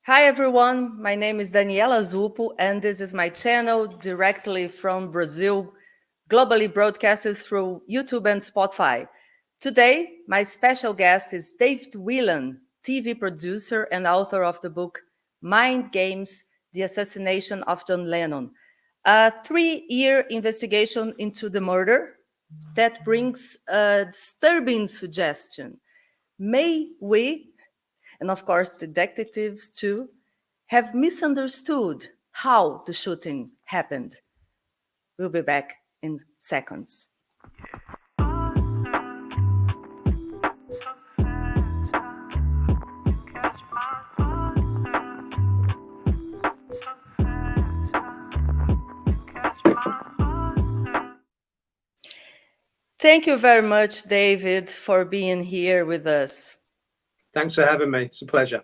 Hi everyone, my name is Daniela Zupo and this is my channel directly from Brazil, globally broadcasted through YouTube and Spotify. Today, my special guest is David Whelan, TV producer and author of the book Mind Games: The Assassination of John Lennon, a 3-year investigation into the murder that brings a disturbing suggestion. May we, and of course detectives too, have misunderstood how the shooting happened. We'll be back in seconds. Thank you very much, David, for being here with us. Thanks for having me. It's a pleasure.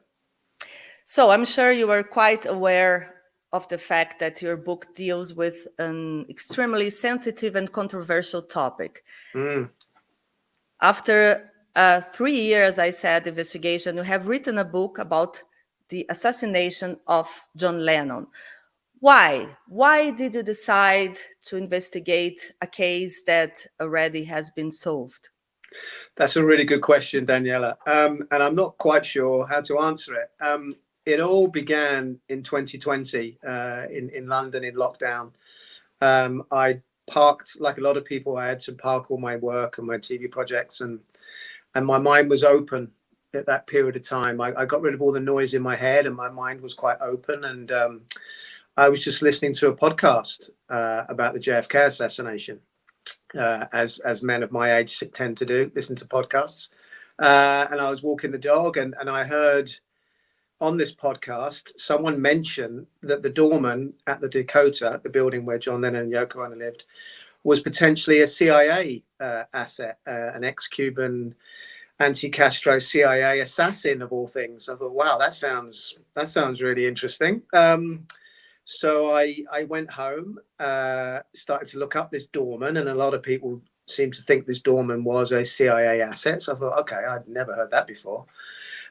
So I'm sure you are quite aware of the fact that your book deals with an extremely sensitive and controversial topic. After a 3-year, as I said, investigation, you have written a book about the assassination of John Lennon. Why? Why did you decide to investigate a case that already has been solved? That's a really good question, Daniela. And I'm not quite sure how to answer it. It all began in 2020 in London in lockdown. I parked, like a lot of people, I had to park all my work and my TV projects, and my mind was open at that period of time. I got rid of all the noise in my head and my mind was quite open. And I was just listening to a podcast about the JFK assassination. As men of my age tend to do, listen to podcasts. And I was walking the dog, and I heard on this podcast someone mention that the doorman at the Dakota, the building where John Lennon and Yoko Ono lived, was potentially a CIA asset, an ex-Cuban anti-Castro CIA assassin of all things. I thought, wow, that sounds really interesting. So I went home, started to look up this doorman, and a lot of people seemed to think this doorman was a CIA asset. So I thought, okay, I'd never heard that before.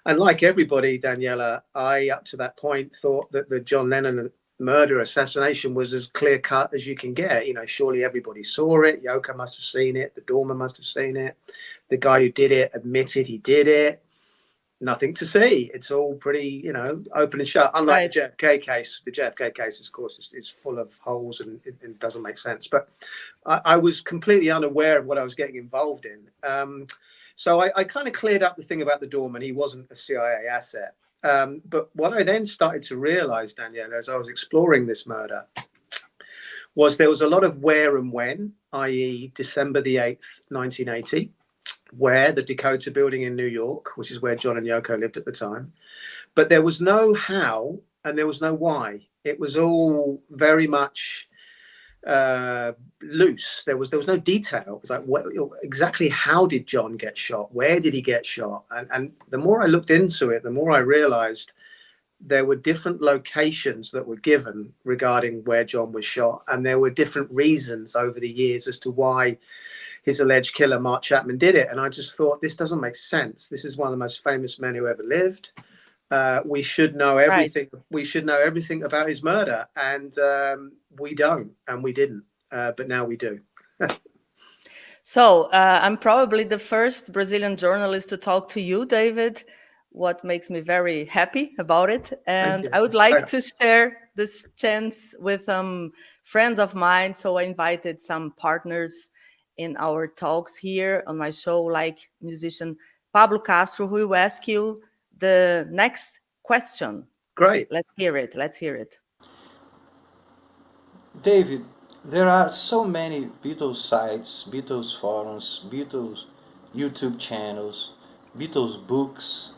And like everybody, Daniela, I, up to that point, thought that the John Lennon murder assassination was as clear cut as you can get. You know, surely everybody saw it. Yoko must have seen it. The doorman must have seen it. The guy who did it admitted he did it. Nothing to see. It's all pretty, open and shut. Unlike the JFK case. The JFK case, of course, is full of holes and it doesn't make sense. But I was completely unaware of what I was getting involved in. So I kind of cleared up the thing about the doorman. He wasn't a CIA asset. But what I then started to realize, Daniela, as I was exploring this murder, was there was a lot of where and when, i.e. December the 8th, 1980, where the Dakota building in New York, which is where John and Yoko lived at the time. But there was no how and there was no why. It was all very much loose. There was no detail. It was like, exactly how did John get shot? Where did he get shot? And the more I looked into it, the more I realized there were different locations that were given regarding where John was shot. And there were different reasons over the years as to why his alleged killer, Mark Chapman, did it. And I just thought, this doesn't make sense. This is one of the most famous men who ever lived. We should know everything. Right. We should know everything about his murder. And we don't, and we didn't. But now we do. So I'm probably the first Brazilian journalist to talk to you, David, what makes me very happy about it. And I would like to share this chance with friends of mine. So I invited some partners in our talks here on my show, like musician Pablo Castro, who will ask you the next question. Great. Let's hear it. David, there are so many Beatles sites, Beatles forums, Beatles YouTube channels, Beatles books,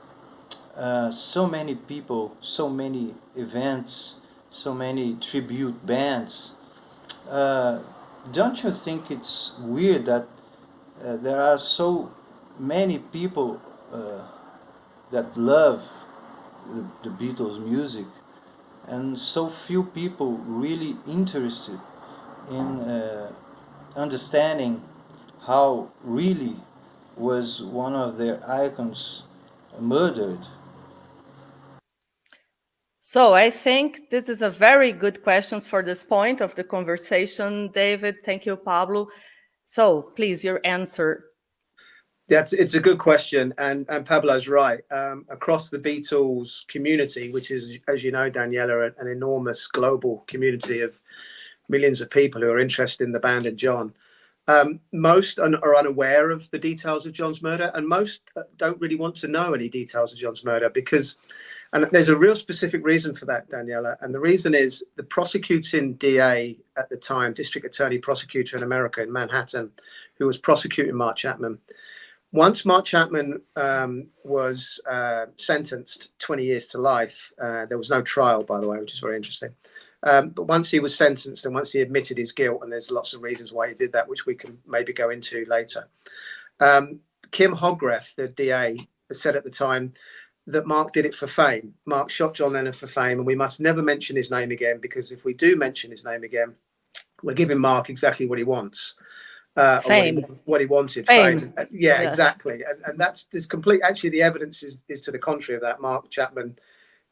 so many people, so many events, so many tribute bands. Don't you think it's weird that there are so many people that love the Beatles music and so few people really interested in understanding how really was one of their icons murdered? So I think this is a very good questions for this point of the conversation, David. Thank you, Pablo. So please, your answer. Yeah, it's a good question, and Pablo's right. Across the Beatles community, which is, as you know, Daniela, an enormous global community of millions of people who are interested in the band and John, most are unaware of the details of John's murder, and most don't really want to know any details of John's murder because, and there's a real specific reason for that, Daniela, and the reason is the prosecuting DA at the time, district attorney prosecutor in America in Manhattan, who was prosecuting Mark Chapman. Once Mark Chapman was sentenced 20 years to life, there was no trial, by the way, which is very interesting. But once he was sentenced and once he admitted his guilt, and there's lots of reasons why he did that, which we can maybe go into later. Kim Hogreff, the DA, said at the time that Mark did it for fame. Mark shot John Lennon for fame, and we must never mention his name again, because if we do mention his name again, we're giving Mark exactly what he wants. Fame. What he wanted. Fame. Yeah, exactly. And that's this complete. Actually, the evidence is to the contrary of that. Mark Chapman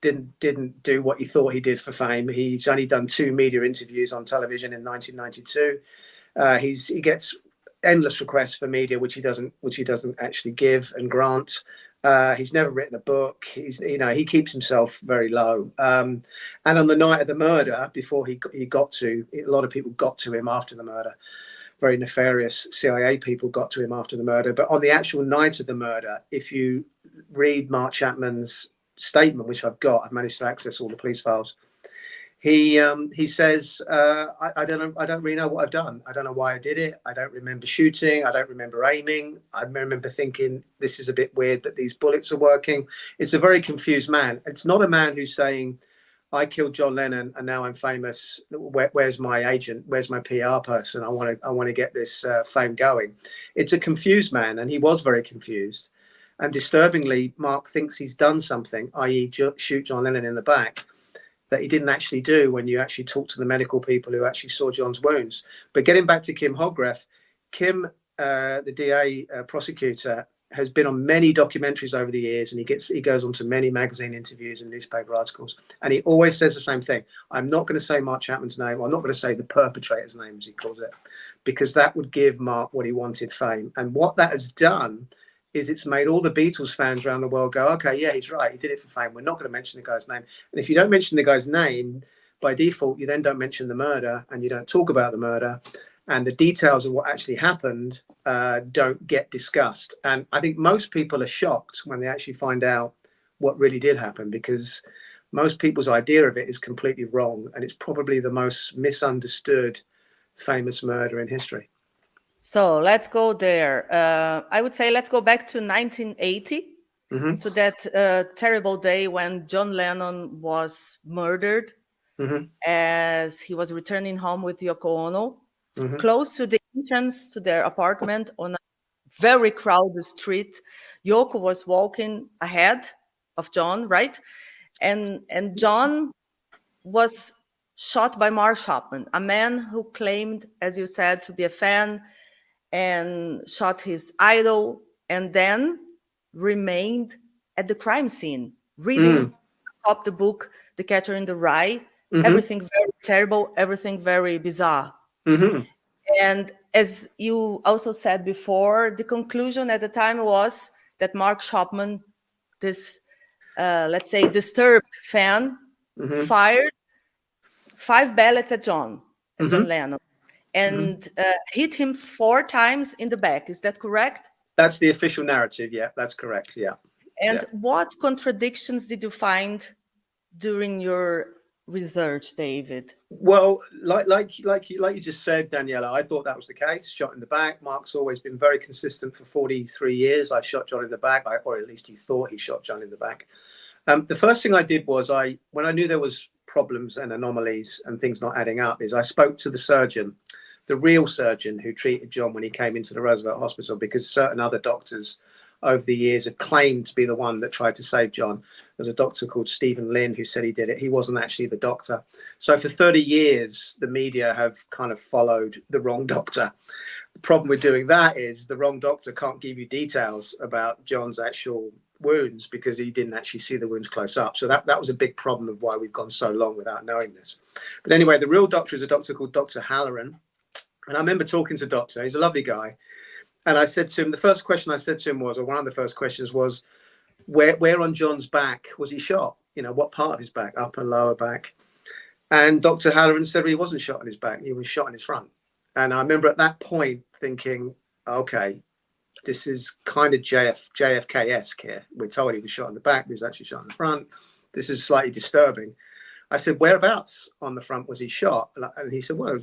didn't do what he thought he did for fame. He's only done 2 media interviews on television in 1992. He gets endless requests for media, which he doesn't actually give and grant. He's never written a book. He keeps himself very low. And on the night of the murder, before he got to, a lot of people got to him after the murder. Very nefarious CIA people got to him after the murder. But on the actual night of the murder, if you read Mark Chapman's statement, which I've managed to access all the police files. He says, I don't really know what I've done. I don't know why I did it. I don't remember shooting. I don't remember aiming. I remember thinking, this is a bit weird that these bullets are working. It's a very confused man. It's not a man who's saying, I killed John Lennon and now I'm famous. Where's my agent? Where's my PR person? I want to get this fame going. It's a confused man, and he was very confused. And disturbingly, Mark thinks he's done something, i.e. shoot John Lennon in the back, that he didn't actually do when you actually talk to the medical people who actually saw John's wounds. But getting back to Kim Hogreff, Kim, the DA prosecutor, has been on many documentaries over the years, and he goes on to many magazine interviews and newspaper articles, and he always says the same thing. I'm not going to say Mark Chapman's name. I'm not going to say the perpetrator's name, as he calls it, because that would give Mark what he wanted, fame. And what that has done is it's made all the Beatles fans around the world go, okay, yeah, he's right. He did it for fame. We're not going to mention the guy's name. And if you don't mention the guy's name, by default, you then don't mention the murder and you don't talk about the murder. And the details of what actually happened don't get discussed. And I think most people are shocked when they actually find out what really did happen, because most people's idea of it is completely wrong. And it's probably the most misunderstood famous murder in history. So let's go there. I would say let's go back to 1980, to that terrible day when John Lennon was murdered as he was returning home with Yoko Ono, close to the entrance to their apartment on a very crowded street. Yoko was walking ahead of John, right? And John was shot by Mark Chapman, a man who claimed, as you said, to be a fan, and shot his idol, and then remained at the crime scene, reading up the book, The Catcher in the Rye. Everything very terrible, everything very bizarre. And as you also said before, the conclusion at the time was that Mark Chapman, this, let's say, disturbed fan, fired 5 bullets at John Lennon, and hit him 4 times in the back. Is that correct? That's the official narrative. Yeah, that's correct. Yeah. And what contradictions did you find during your research, David? Well, like you just said, Daniela, I thought that was the case. Shot in the back. Mark's always been very consistent for 43 years. I shot John in the back, or at least he thought he shot John in the back. The first thing I did was when I knew there was problems and anomalies and things not adding up, is I spoke to the surgeon, the real surgeon who treated John when he came into the Roosevelt Hospital, because certain other doctors over the years have claimed to be the one that tried to save John. There's a doctor called Stephen Lynn who said he did it. He wasn't actually the doctor. So for 30 years, the media have kind of followed the wrong doctor. The problem with doing that is the wrong doctor can't give you details about John's actual wounds because he didn't actually see the wounds close up. So that was a big problem of why we've gone so long without knowing this. But anyway, the real doctor is a doctor called Dr. Halloran. And I remember talking to Doctor, he's a lovely guy. And I said to him, the first question I said to him was, or one of the first questions was, where on John's back was he shot? You know, what part of his back, upper, lower back? And Dr. Halloran said, well, he wasn't shot in his back, he was shot in his front. And I remember at that point thinking, okay, this is kind of JFK-esque here. We're told he was shot in the back, but he was actually shot in the front. This is slightly disturbing. I said, whereabouts on the front was he shot? And he said, well,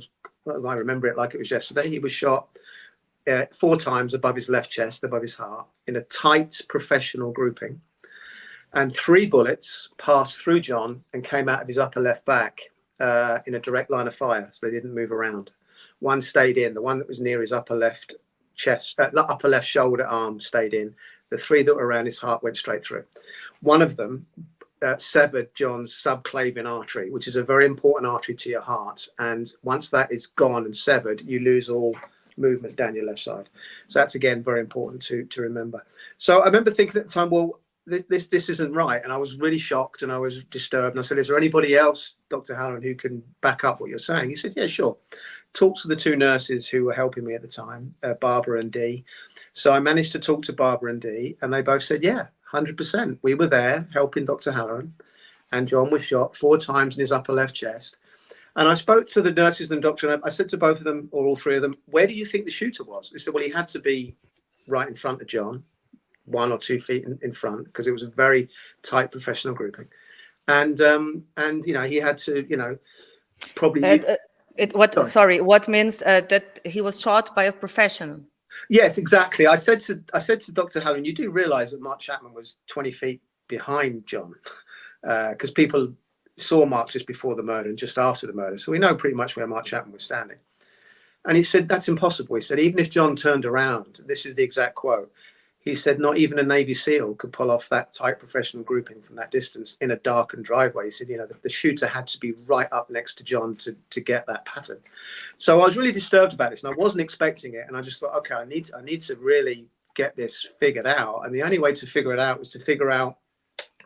I remember it like it was yesterday. He was shot 4 times above his left chest, above his heart, in a tight professional grouping. And 3 bullets passed through John and came out of his upper left back in a direct line of fire. So they didn't move around. One stayed in, the one that was near his upper left chest, upper left shoulder arm stayed in. The 3 that were around his heart went straight through. One of them severed John's subclavian artery, which is a very important artery to your heart. And once that is gone and severed, you lose all movement down your left side. So that's, again, very important to remember. So I remember thinking at the time, well, this isn't right. And I was really shocked and I was disturbed. And I said, is there anybody else, Dr. Halloran, who can back up what you're saying? He said, yeah, sure. Talked to the 2 nurses who were helping me at the time, Barbara and Dee. So I managed to talk to Barbara and Dee, and they both said, yeah, 100%. We were there helping Dr. Halloran, and John was shot 4 times in his upper left chest. And I spoke to the nurses and the doctor, and I said to both of them, or all 3 of them, where do you think the shooter was? They said, well, he had to be right in front of John, 1 or 2 feet in front, because it was a very tight professional grouping. And you know, he had to, you know, probably... What means that he was shot by a professional? Yes, exactly. I said to Dr. Halloran, you do realize that Mark Chapman was 20 feet behind John, because people saw Mark just before the murder and just after the murder. So we know pretty much where Mark Chapman was standing. And he said, that's impossible. He said, even if John turned around, this is the exact quote, he said, not even a Navy SEAL could pull off that tight professional grouping from that distance in a darkened driveway. He said, you know, the shooter had to be right up next to John to get that pattern. So I was really disturbed about this, and I wasn't expecting it. And I just thought, okay, I need to really get this figured out. And the only way to figure it out was to figure out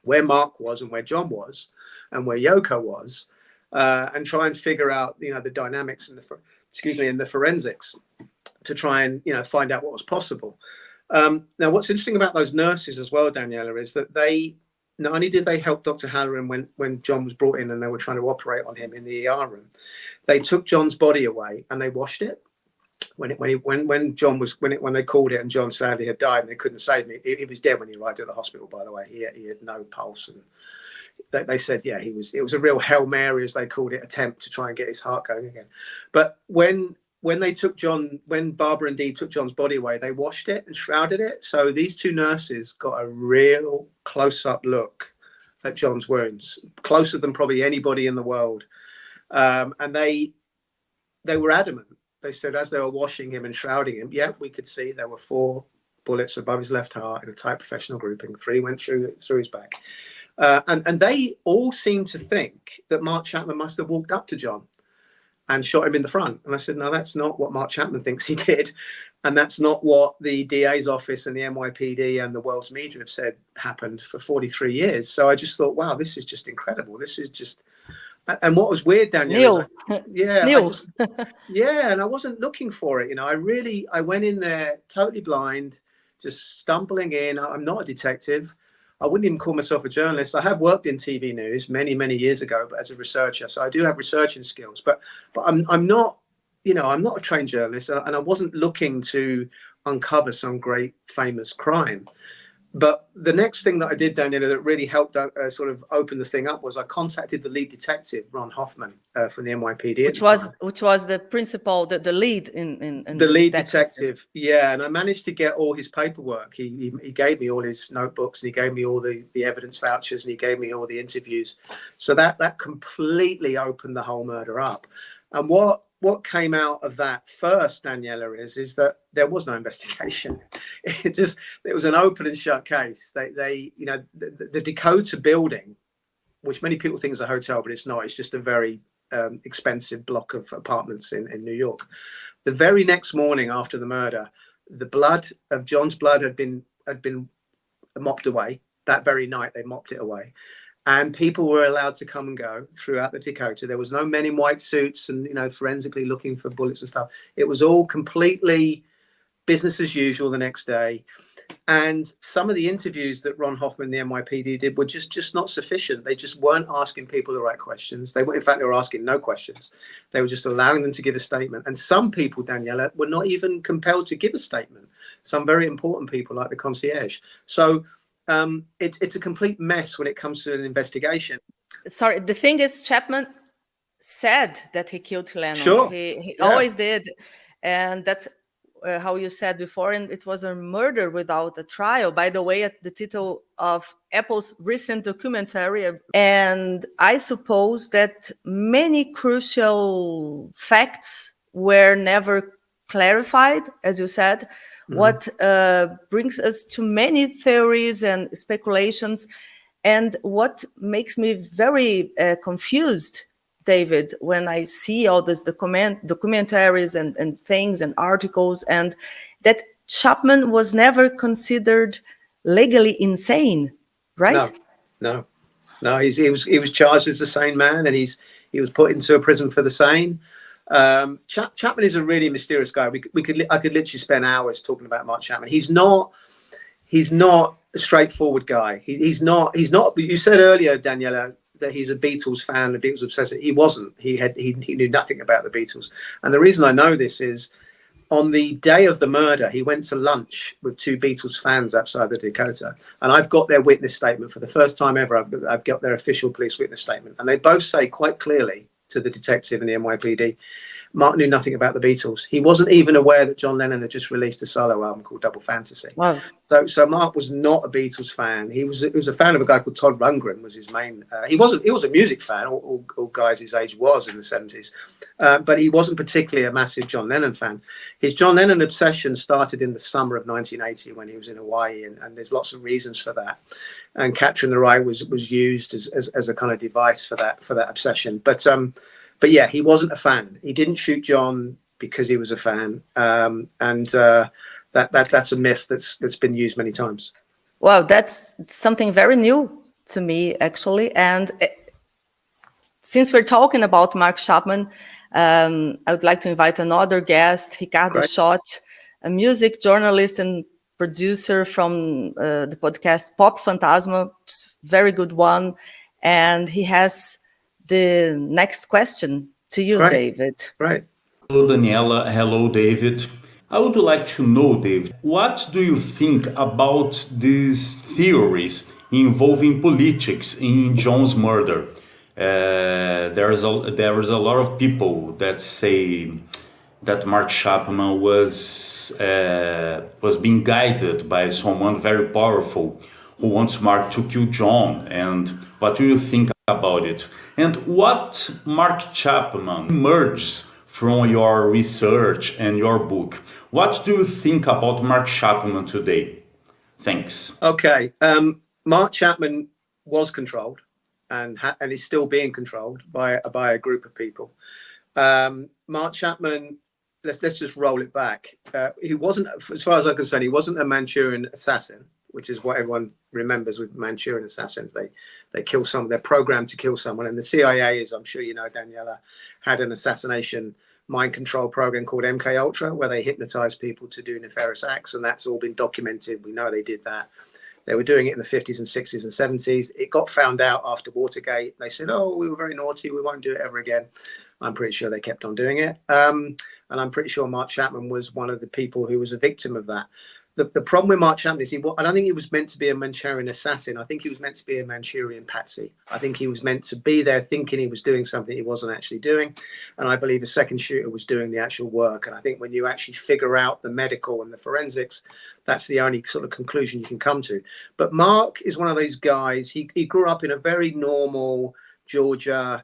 where Mark was and where John was and where Yoko was, and try and figure out, you know, the dynamics and the forensics to try and, you know, find out what was possible. Now, what's interesting about those nurses as well, Daniela, is that they not only did they help Dr. Halloran when John was brought in and they were trying to operate on him in the ER room, they took John's body away and they washed it. When they called it and John sadly had died and they couldn't save me, he was dead when he arrived at the hospital. By the way, he had no pulse, and they said, yeah, it was a real Hail Mary, as they called it, attempt to try and get his heart going again. But when Barbara and Dee took John's body away, they washed it and shrouded it. So these 2 nurses got a real close-up look at John's wounds, closer than probably anybody in the world. And they were adamant. They said, as they were washing him and shrouding him, yeah, we could see there were 4 bullets above his left heart in a tight professional grouping. 3 went through his back. And they all seemed to think that Mark Chapman must have walked up to John and shot him in the front. And I said, no, that's not what Mark Chapman thinks he did. And that's not what the DA's office and the NYPD and the world's media have said happened for 43 years. So I just thought, wow, this is just incredible. This is just... And what was weird, Daniel, and I wasn't looking for it. You know, I went in there totally blind, just stumbling in. I'm not a detective. I wouldn't even call myself a journalist. I have worked in TV news many, many years ago, but as a researcher, so I do have researching skills. But I'm not, you know, I'm not a trained journalist, and I wasn't looking to uncover some great famous crime. But the next thing that I did, Daniela, that really helped sort of open the thing up was I contacted the lead detective, Ron Hoffman, from the NYPD. Which was the principal, the lead in the lead detective. Yeah, and I managed to get all his paperwork. He gave me all his notebooks, and he gave me all the evidence vouchers, and he gave me all the interviews. So that completely opened the whole murder up. And what came out of that first, Daniela, is that there was no investigation. It was an open and shut case. They you know, the Dakota building, which many people think is a hotel, but it's not. It's just a very expensive block of apartments in New York. The very next morning after the murder, the blood of John's blood had been mopped away. That very night, they mopped it away. And people were allowed to come and go throughout the Dakota. There was no men in white suits and, forensically looking for bullets and stuff. It was all completely business as usual the next day. And some of the interviews that Ron Hoffman, the NYPD, did were just not sufficient. They just weren't asking people the right questions. They were asking no questions. They were just allowing them to give a statement. And some people, Daniela, were not even compelled to give a statement. Some very important people, like the concierge. So it's a complete mess when it comes to an investigation. Sorry, the thing is, Chapman said that he killed Lennon. Sure. He always did. And that's how you said before, and it was a murder without a trial, by the way, at the title of Apple's recent documentary. And I suppose that many crucial facts were never clarified, as you said, what brings us to many theories and speculations. And what makes me very confused, David, when I see all these documentaries and things and articles, and that Chapman was never considered legally insane, right? No. He was charged as the sane man, and he was put into a prison for the sane. Chapman is a really mysterious guy. I could literally spend hours talking about Mark Chapman. He's not a straightforward guy. He's not. You said earlier, Daniela, that he's a Beatles fan, a Beatles obsessed. He wasn't. He knew nothing about the Beatles. And the reason I know this is, on the day of the murder, he went to lunch with two Beatles fans outside the Dakota, and I've got their witness statement for the first time ever. I've got their official police witness statement, and they both say quite clearly to the detective in the NYPD, Mark knew nothing about the Beatles. He wasn't even aware that John Lennon had just released a solo album called Double Fantasy. Wow. So Mark was not a Beatles fan. He was a fan of a guy called Todd Rundgren, was his main. He was a music fan. All guys his age was in the 70s, but he wasn't particularly a massive John Lennon fan. His John Lennon obsession started in the summer of 1980 when he was in Hawaii, and there's lots of reasons for that. And Catcher in the Rye was used as a kind of device for that obsession. But yeah, he wasn't a fan. He didn't shoot John because he was a fan, that's a myth that's been used many times. Wow, that's something very new to me, actually. And since we're talking about Mark Chapman, I would like to invite another guest, Ricardo Schott, a music journalist and producer from the podcast Pop Fantasma, very good one. And he has the next question to you, David. Right. Hello, Daniela. Hello, David. I would like to know, David, what do you think about these theories involving politics in John's murder? There is a lot of people that say that Mark Chapman was being guided by someone very powerful who wants Mark to kill John. And what do you think about it? And what Mark Chapman emerges from your research and your book? What do you think about Mark Chapman today? Thanks. Okay. Mark Chapman was controlled and is still being controlled by a group of people. Mark Chapman, let's just roll it back. He wasn't, as far as I'm concerned, he wasn't a Manchurian assassin, which is what everyone remembers with Manchurian assassins. They kill someone, they're programmed to kill someone. And the CIA, as I'm sure you know, Daniela, had an assassination mind control program called MK Ultra, where they hypnotize people to do nefarious acts. And that's all been documented. We know they did that. They were doing it in the 50s and 60s and 70s. It got found out after Watergate. They said, oh, we were very naughty. We won't do it ever again. I'm pretty sure they kept on doing it. And I'm pretty sure Mark Chapman was one of the people who was a victim of that. The problem with Mark Chapman is I don't think he was meant to be a Manchurian assassin. I think he was meant to be a Manchurian patsy. I think he was meant to be there thinking he was doing something he wasn't actually doing. And I believe a second shooter was doing the actual work. And I think when you actually figure out the medical and the forensics, that's the only sort of conclusion you can come to. But Mark is one of those guys, he grew up in a very normal Georgia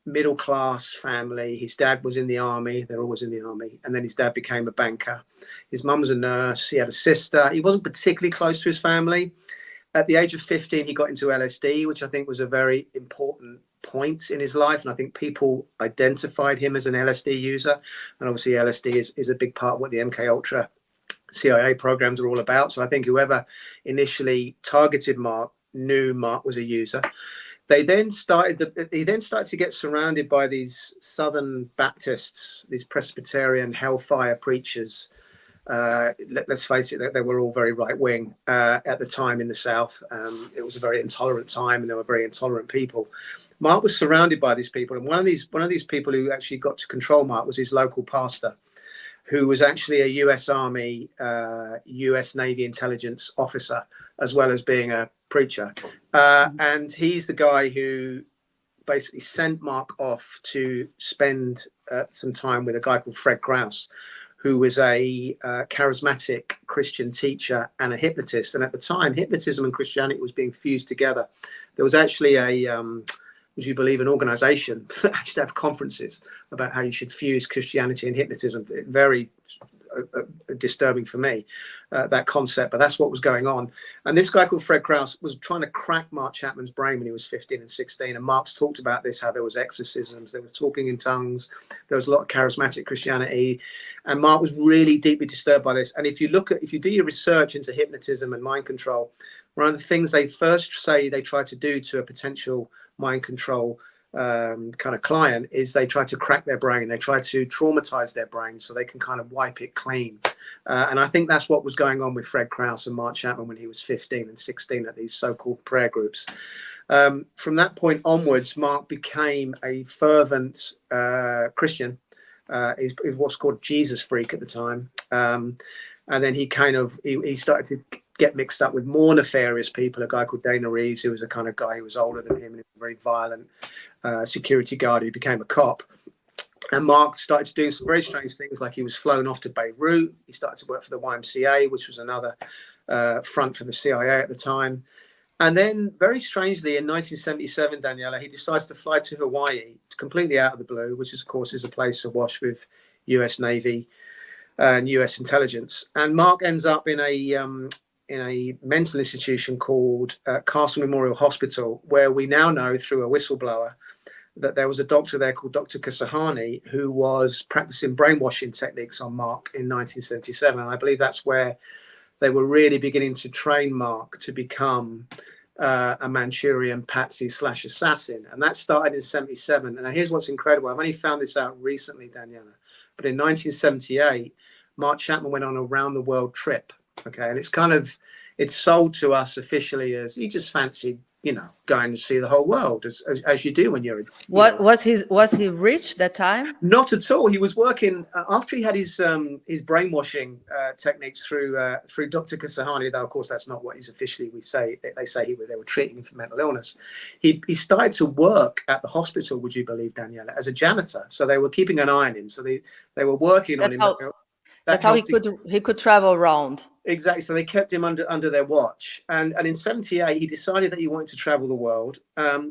middle class family. His dad was in the army. They're always in the army. And then his dad became a banker. His mum was a nurse. He had a sister. He wasn't particularly close to his family. At the age of 15, he got into LSD, which I think was a very important point in his life. And I think people identified him as an LSD user. And obviously LSD is a big part of what the MK Ultra CIA programs are all about. So I think whoever initially targeted Mark knew Mark was a user. He then started to get surrounded by these Southern Baptists, these Presbyterian hellfire preachers. Let's face it, they were all very right wing at the time in the South. It was a very intolerant time, and there were very intolerant people. Mark was surrounded by these people, and one of these people who actually got to control Mark was his local pastor, who was actually a U.S. Army, U.S. Navy intelligence officer, as well as being a preacher. And he's the guy who basically sent Mark off to spend some time with a guy called Fred Krause, who was a charismatic Christian teacher and a hypnotist. And at the time, hypnotism and Christianity was being fused together. There was actually would you believe, an organization that actually have conferences about how you should fuse Christianity and hypnotism. Very disturbing for me, that concept, but that's what was going on. And this guy called Fred Krause was trying to crack Mark Chapman's brain when he was 15 and 16. And Mark's talked about this, how there was exorcisms, there was talking in tongues, there was a lot of charismatic Christianity. And Mark was really deeply disturbed by this. And if you do your research into hypnotism and mind control, one of the things they first say they try to do to a potential mind control kind of client is they try to crack their brain. They try to traumatize their brain so they can kind of wipe it clean. And I think that's what was going on with Fred Krause and Mark Chapman when he was 15 and 16 at these so-called prayer groups. From that point onwards, Mark became a fervent Christian. He was what's called Jesus freak at the time. And then he started to get mixed up with more nefarious people, a guy called Dana Reeves, who was a kind of guy who was older than him and a very violent security guard who became a cop. And Mark started to do some very strange things, like he was flown off to Beirut. He started to work for the YMCA, which was another front for the CIA at the time. And then, very strangely, in 1977, Daniela, he decides to fly to Hawaii, completely out of the blue, which is, of course, is a place awash with US Navy and US intelligence. And Mark ends up in a mental institution called Castle Memorial Hospital, where we now know through a whistleblower that there was a doctor there called Dr. Kasahani who was practicing brainwashing techniques on Mark in 1977. And I believe that's where they were really beginning to train Mark to become a Manchurian patsy / assassin. And that started in 77. And here's what's incredible. I've only found this out recently, Daniela. But in 1978, Mark Chapman went on a round the world trip. Okay. And it's sold to us officially as he just fancied, going to see the whole world as you do when you're. Was he rich that time? Not at all. He was working after he had his brainwashing techniques through Dr. Kasahani. Though of course that's not what he's officially. They say they were treating him for mental illness. He started to work at the hospital. Would you believe, Daniela, as a janitor? So they were keeping an eye on him. So they were working on him. That's how he could travel around. Exactly. So they kept him under their watch. And in 78, he decided that he wanted to travel the world.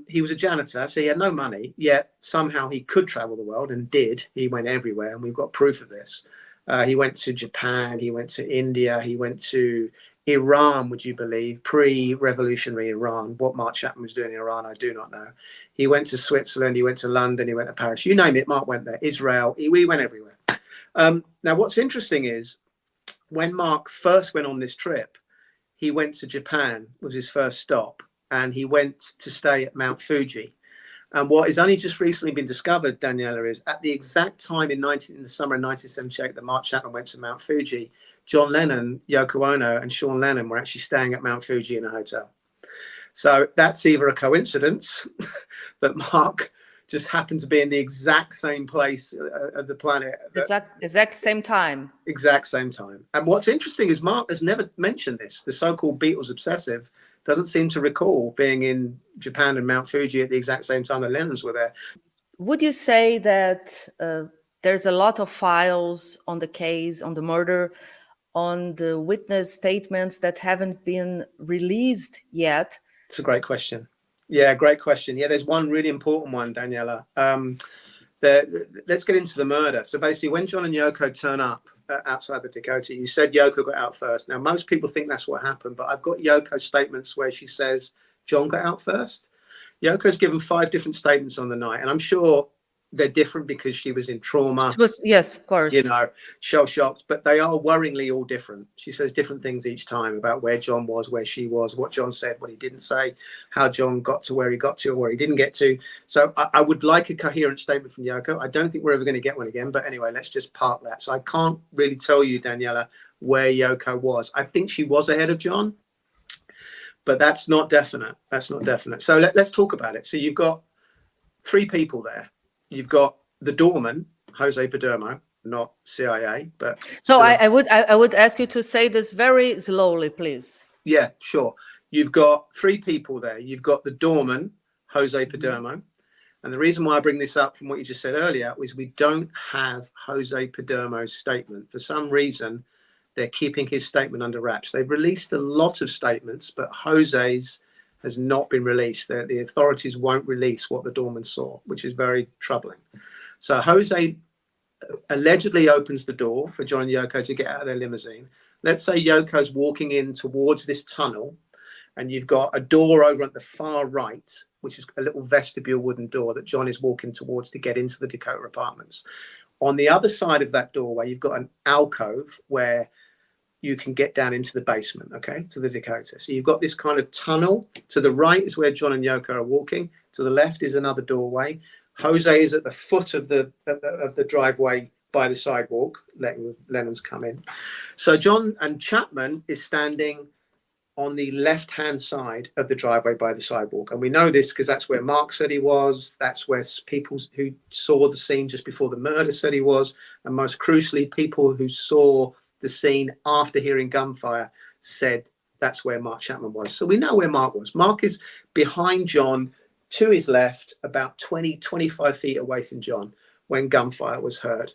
He was a janitor, so he had no money, yet somehow he could travel the world and did. He went everywhere, and we've got proof of this. He went to Japan, he went to India, he went to Iran, would you believe, pre-revolutionary Iran. What Mark Chapman was doing in Iran, I do not know. He went to Switzerland, he went to London, he went to Paris. You name it, Mark went there. Israel, we went everywhere. Now, what's interesting is when Mark first went on this trip, he went to Japan, was his first stop, and he went to stay at Mount Fuji. And what has only just recently been discovered, Daniela, is at the exact time in the summer of 1978 that Mark Chapman went to Mount Fuji, John Lennon, Yoko Ono, and Sean Lennon were actually staying at Mount Fuji in a hotel. So that's either a coincidence that Mark just happened to be in the exact same place of the planet. Exact same time. Exact same time. And what's interesting is Mark has never mentioned this. The so-called Beatles obsessive doesn't seem to recall being in Japan and Mount Fuji at the exact same time the Lennons were there. Would you say that there's a lot of files on the case, on the murder, on the witness statements that haven't been released yet? It's a great question. Yeah, great question. Yeah, there's one really important one, Daniela. Let's get into the murder. So basically, when John and Yoko turn up outside the Dakota, you said Yoko got out first. Now, most people think that's what happened, but I've got Yoko's statements where she says John got out first. Yoko's given 5 different statements on the night, and I'm sure they're different because she was in trauma, It was, yes, of course. you know, shell shocked, but they are worryingly all different. She says different things each time about where John was, where she was, what John said, what he didn't say, how John got to where he got to or where he didn't get to. So I would like a coherent statement from Yoko. I don't think we're ever going to get one again, but anyway, let's just park that. So I can't really tell you, Daniela, where Yoko was. I think she was ahead of John, but that's not definite. That's not definite. So let's talk about it. So you've got 3 people there. You've got the doorman, Jose Padermo, not CIA, but so I would ask you to say this very slowly, please. Yeah, sure. You've got 3 people there. You've got the doorman, Jose Padermo, and the reason why I bring this up from what you just said earlier is we don't have Jose Padermo's statement. For some reason, they're keeping his statement under wraps. They've released a lot of statements, but Jose's has not been released. The authorities won't release what the doorman saw, which is very troubling. So Jose allegedly opens the door for John and Yoko to get out of their limousine. Let's say Yoko's walking in towards this tunnel, and you've got a door over at the far right, which is a little vestibule wooden door that John is walking towards to get into the Dakota apartments. On the other side of that doorway, you've got an alcove where you can get down into the basement, okay, to the Dakota. So you've got this kind of tunnel. To the right is where John and Yoko are walking. To the left is another doorway. Jose is at the foot of the driveway by the sidewalk, letting Lennon's come in. So John and Chapman is standing on the left-hand side of the driveway by the sidewalk. And we know this because that's where Mark said he was. That's where people who saw the scene just before the murder said he was. And most crucially, people who saw the scene after hearing gunfire said that's where Mark Chapman was. So we know where Mark was. Mark is behind John to his left, about 25 feet away from John when gunfire was heard.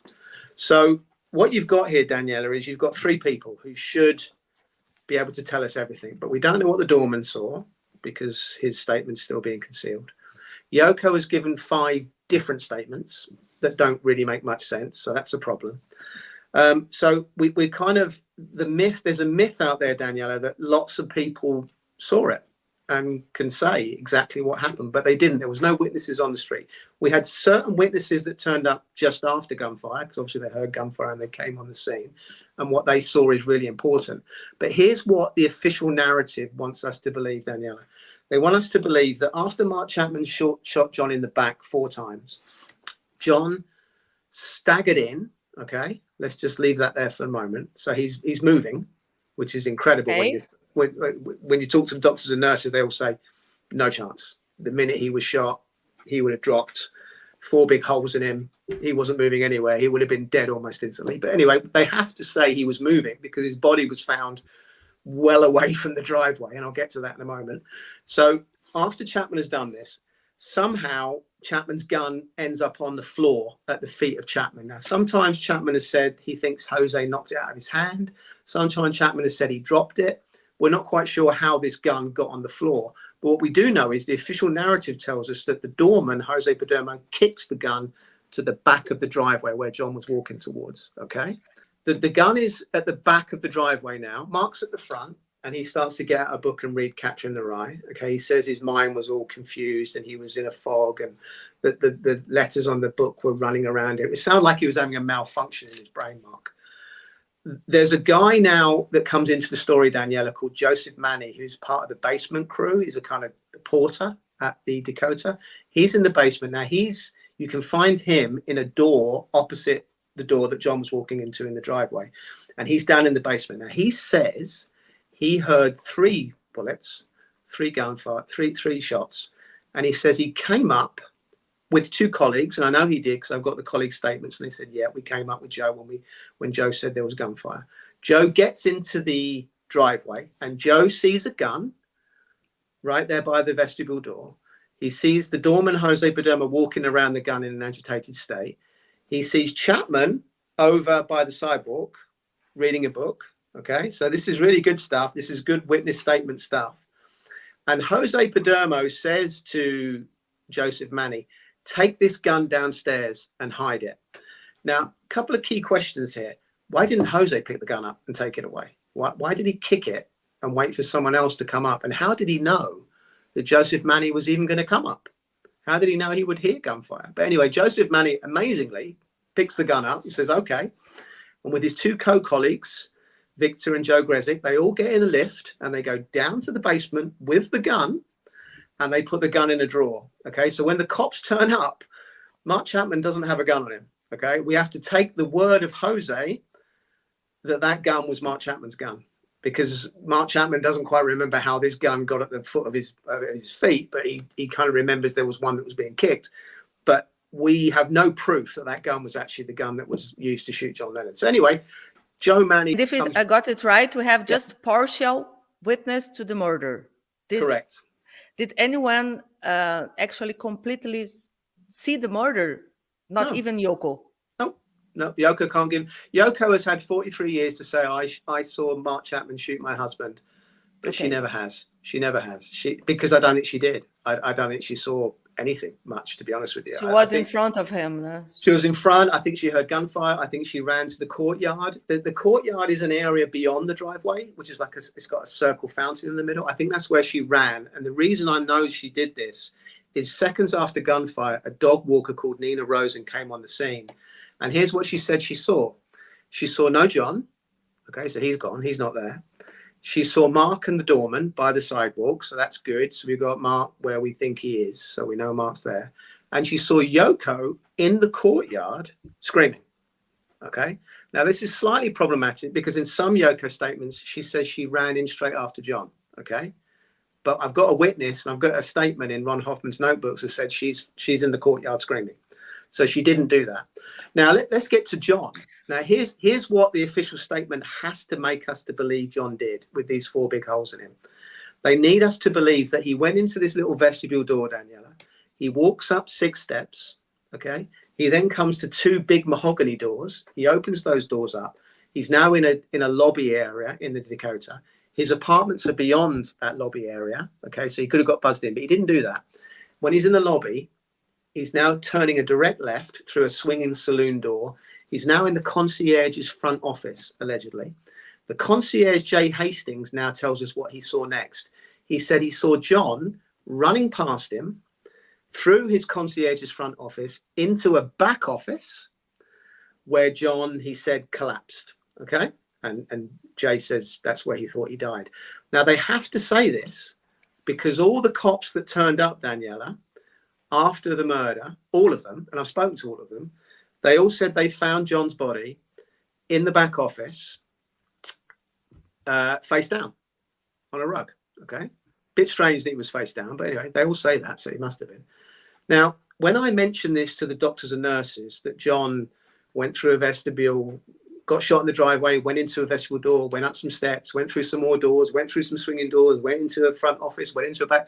So what you've got here, Daniela, is you've got 3 people who should be able to tell us everything, but we don't know what the doorman saw because his statement's still being concealed. Yoko has given 5 different statements that don't really make much sense, so that's a problem. So we kind of, there's a myth out there, Daniela, that lots of people saw it and can say exactly what happened, but they didn't. There was no witnesses on the street. We had certain witnesses that turned up just after gunfire, because obviously they heard gunfire and they came on the scene, and what they saw is really important. But here's what the official narrative wants us to believe, Daniela. They want us to believe that after Mark Chapman shot John in the back 4 times, John staggered in, okay? Let's just leave that there for a moment. So he's moving, which is incredible. Okay. When you talk to doctors and nurses, they all say, no chance. The minute he was shot, he would have dropped 4 big holes in him. He wasn't moving anywhere. He would have been dead almost instantly. But anyway, they have to say he was moving because his body was found well away from the driveway. And I'll get to that in a moment. So after Chapman has done this, somehow Chapman's gun ends up on the floor at the feet of Chapman. Now, sometimes Chapman has said he thinks Jose knocked it out of his hand. Sometimes Chapman has said he dropped it. We're not quite sure how this gun got on the floor. But what we do know is the official narrative tells us that the doorman, Jose Padermo, kicked the gun to the back of the driveway where John was walking towards, okay? The gun is at the back of the driveway now. Mark's at the front, and he starts to get out a book and read Catcher in the Rye. Okay, he says his mind was all confused and he was in a fog, and the letters on the book were running around him. It sounded like he was having a malfunction in his brain, Mark. There's a guy now that comes into the story, Daniela, called Joseph Manny, who's part of the basement crew. He's a kind of porter at the Dakota. He's in the basement. Now, you can find him in a door opposite the door that John was walking into in the driveway. And he's down in the basement. Now, he says he heard 3 bullets, 3 gunfire, 3 shots. And he says he came up with 2 colleagues, and I know he did because I've got the colleague statements, and they said, yeah, we came up with Joe when Joe said there was gunfire. Joe gets into the driveway, and Joe sees a gun right there by the vestibule door. He sees the doorman, Jose Padermo, walking around the gun in an agitated state. He sees Chapman over by the sidewalk reading a book. Okay, so this is really good stuff. This is good witness statement stuff. And Jose Padermo says to Joseph Manny, take this gun downstairs and hide it. Now, a couple of key questions here. Why didn't Jose pick the gun up and take it away? Why did he kick it and wait for someone else to come up? And how did he know that Joseph Manny was even going to come up? How did he know he would hear gunfire? But anyway, Joseph Manny amazingly picks the gun up. He says, okay. And with his two co-colleagues, Victor and Joe Grezik, they all get in a lift and they go down to the basement with the gun and they put the gun in a drawer. Okay. So when the cops turn up, Mark Chapman doesn't have a gun on him. Okay. We have to take the word of Jose that gun was Mark Chapman's gun, because Mark Chapman doesn't quite remember how this gun got at the foot of his feet, but he kind of remembers there was one that was being kicked. But we have no proof that gun was actually the gun that was used to shoot John Lennon. So anyway, Joe Manny. If I got it right, we have just partial witness to the murder. Correct. Did anyone actually completely see the murder? Not even Yoko. No, Yoko can't give. Yoko has had 43 years to say, I saw Mark Chapman shoot my husband, but she never has. She never has. Because I don't think she did. I don't think she saw anything much, to be honest with you. She was in front of him. No? She was in front. I think she heard gunfire. I think she ran to the courtyard. The courtyard is an area beyond the driveway, which is like it's got a circle fountain in the middle. I think that's where she ran. And the reason I know she did this is seconds after gunfire, a dog walker called Nina Rosen came on the scene. And here's what she said she saw. She saw no John. Okay, so he's gone. He's not there. She saw Mark and the doorman by the sidewalk. So that's good. So we've got Mark where we think he is. So we know Mark's there. And she saw Yoko in the courtyard screaming. Okay. Now, this is slightly problematic because in some Yoko statements, she says she ran in straight after John. Okay. But I've got a witness and I've got a statement in Ron Hoffman's notebooks that said she's in the courtyard screaming. So she didn't do that. Now, let's get to John. Now, here's what the official statement has to make us to believe John did with these 4 big holes in him. They need us to believe that he went into this little vestibule door, Daniela. He walks up 6 steps, okay? He then comes to 2 big mahogany doors. He opens those doors up. He's now in a lobby area in the Dakota. His apartments are beyond that lobby area, okay? So he could have got buzzed in, but he didn't do that. When he's in the lobby, he's now turning a direct left through a swinging saloon door. He's now in the concierge's front office, allegedly. The concierge, Jay Hastings, now tells us what he saw next. He said he saw John running past him through his concierge's front office into a back office where John, he said, collapsed. Okay? And Jay says that's where he thought he died. Now, they have to say this because all the cops that turned up, Daniela, after the murder, all of them, and I've spoken to all of them, they all said they found John's body in the back office, face down on a rug. Okay. Bit strange that he was face down, but anyway, they all say that, so he must have been. Now, when I mentioned this to the doctors and nurses, that John went through a vestibule, got shot in the driveway, went into a vestibule door, went up some steps, went through some more doors, went through some swinging doors, went into a front office, went into a back,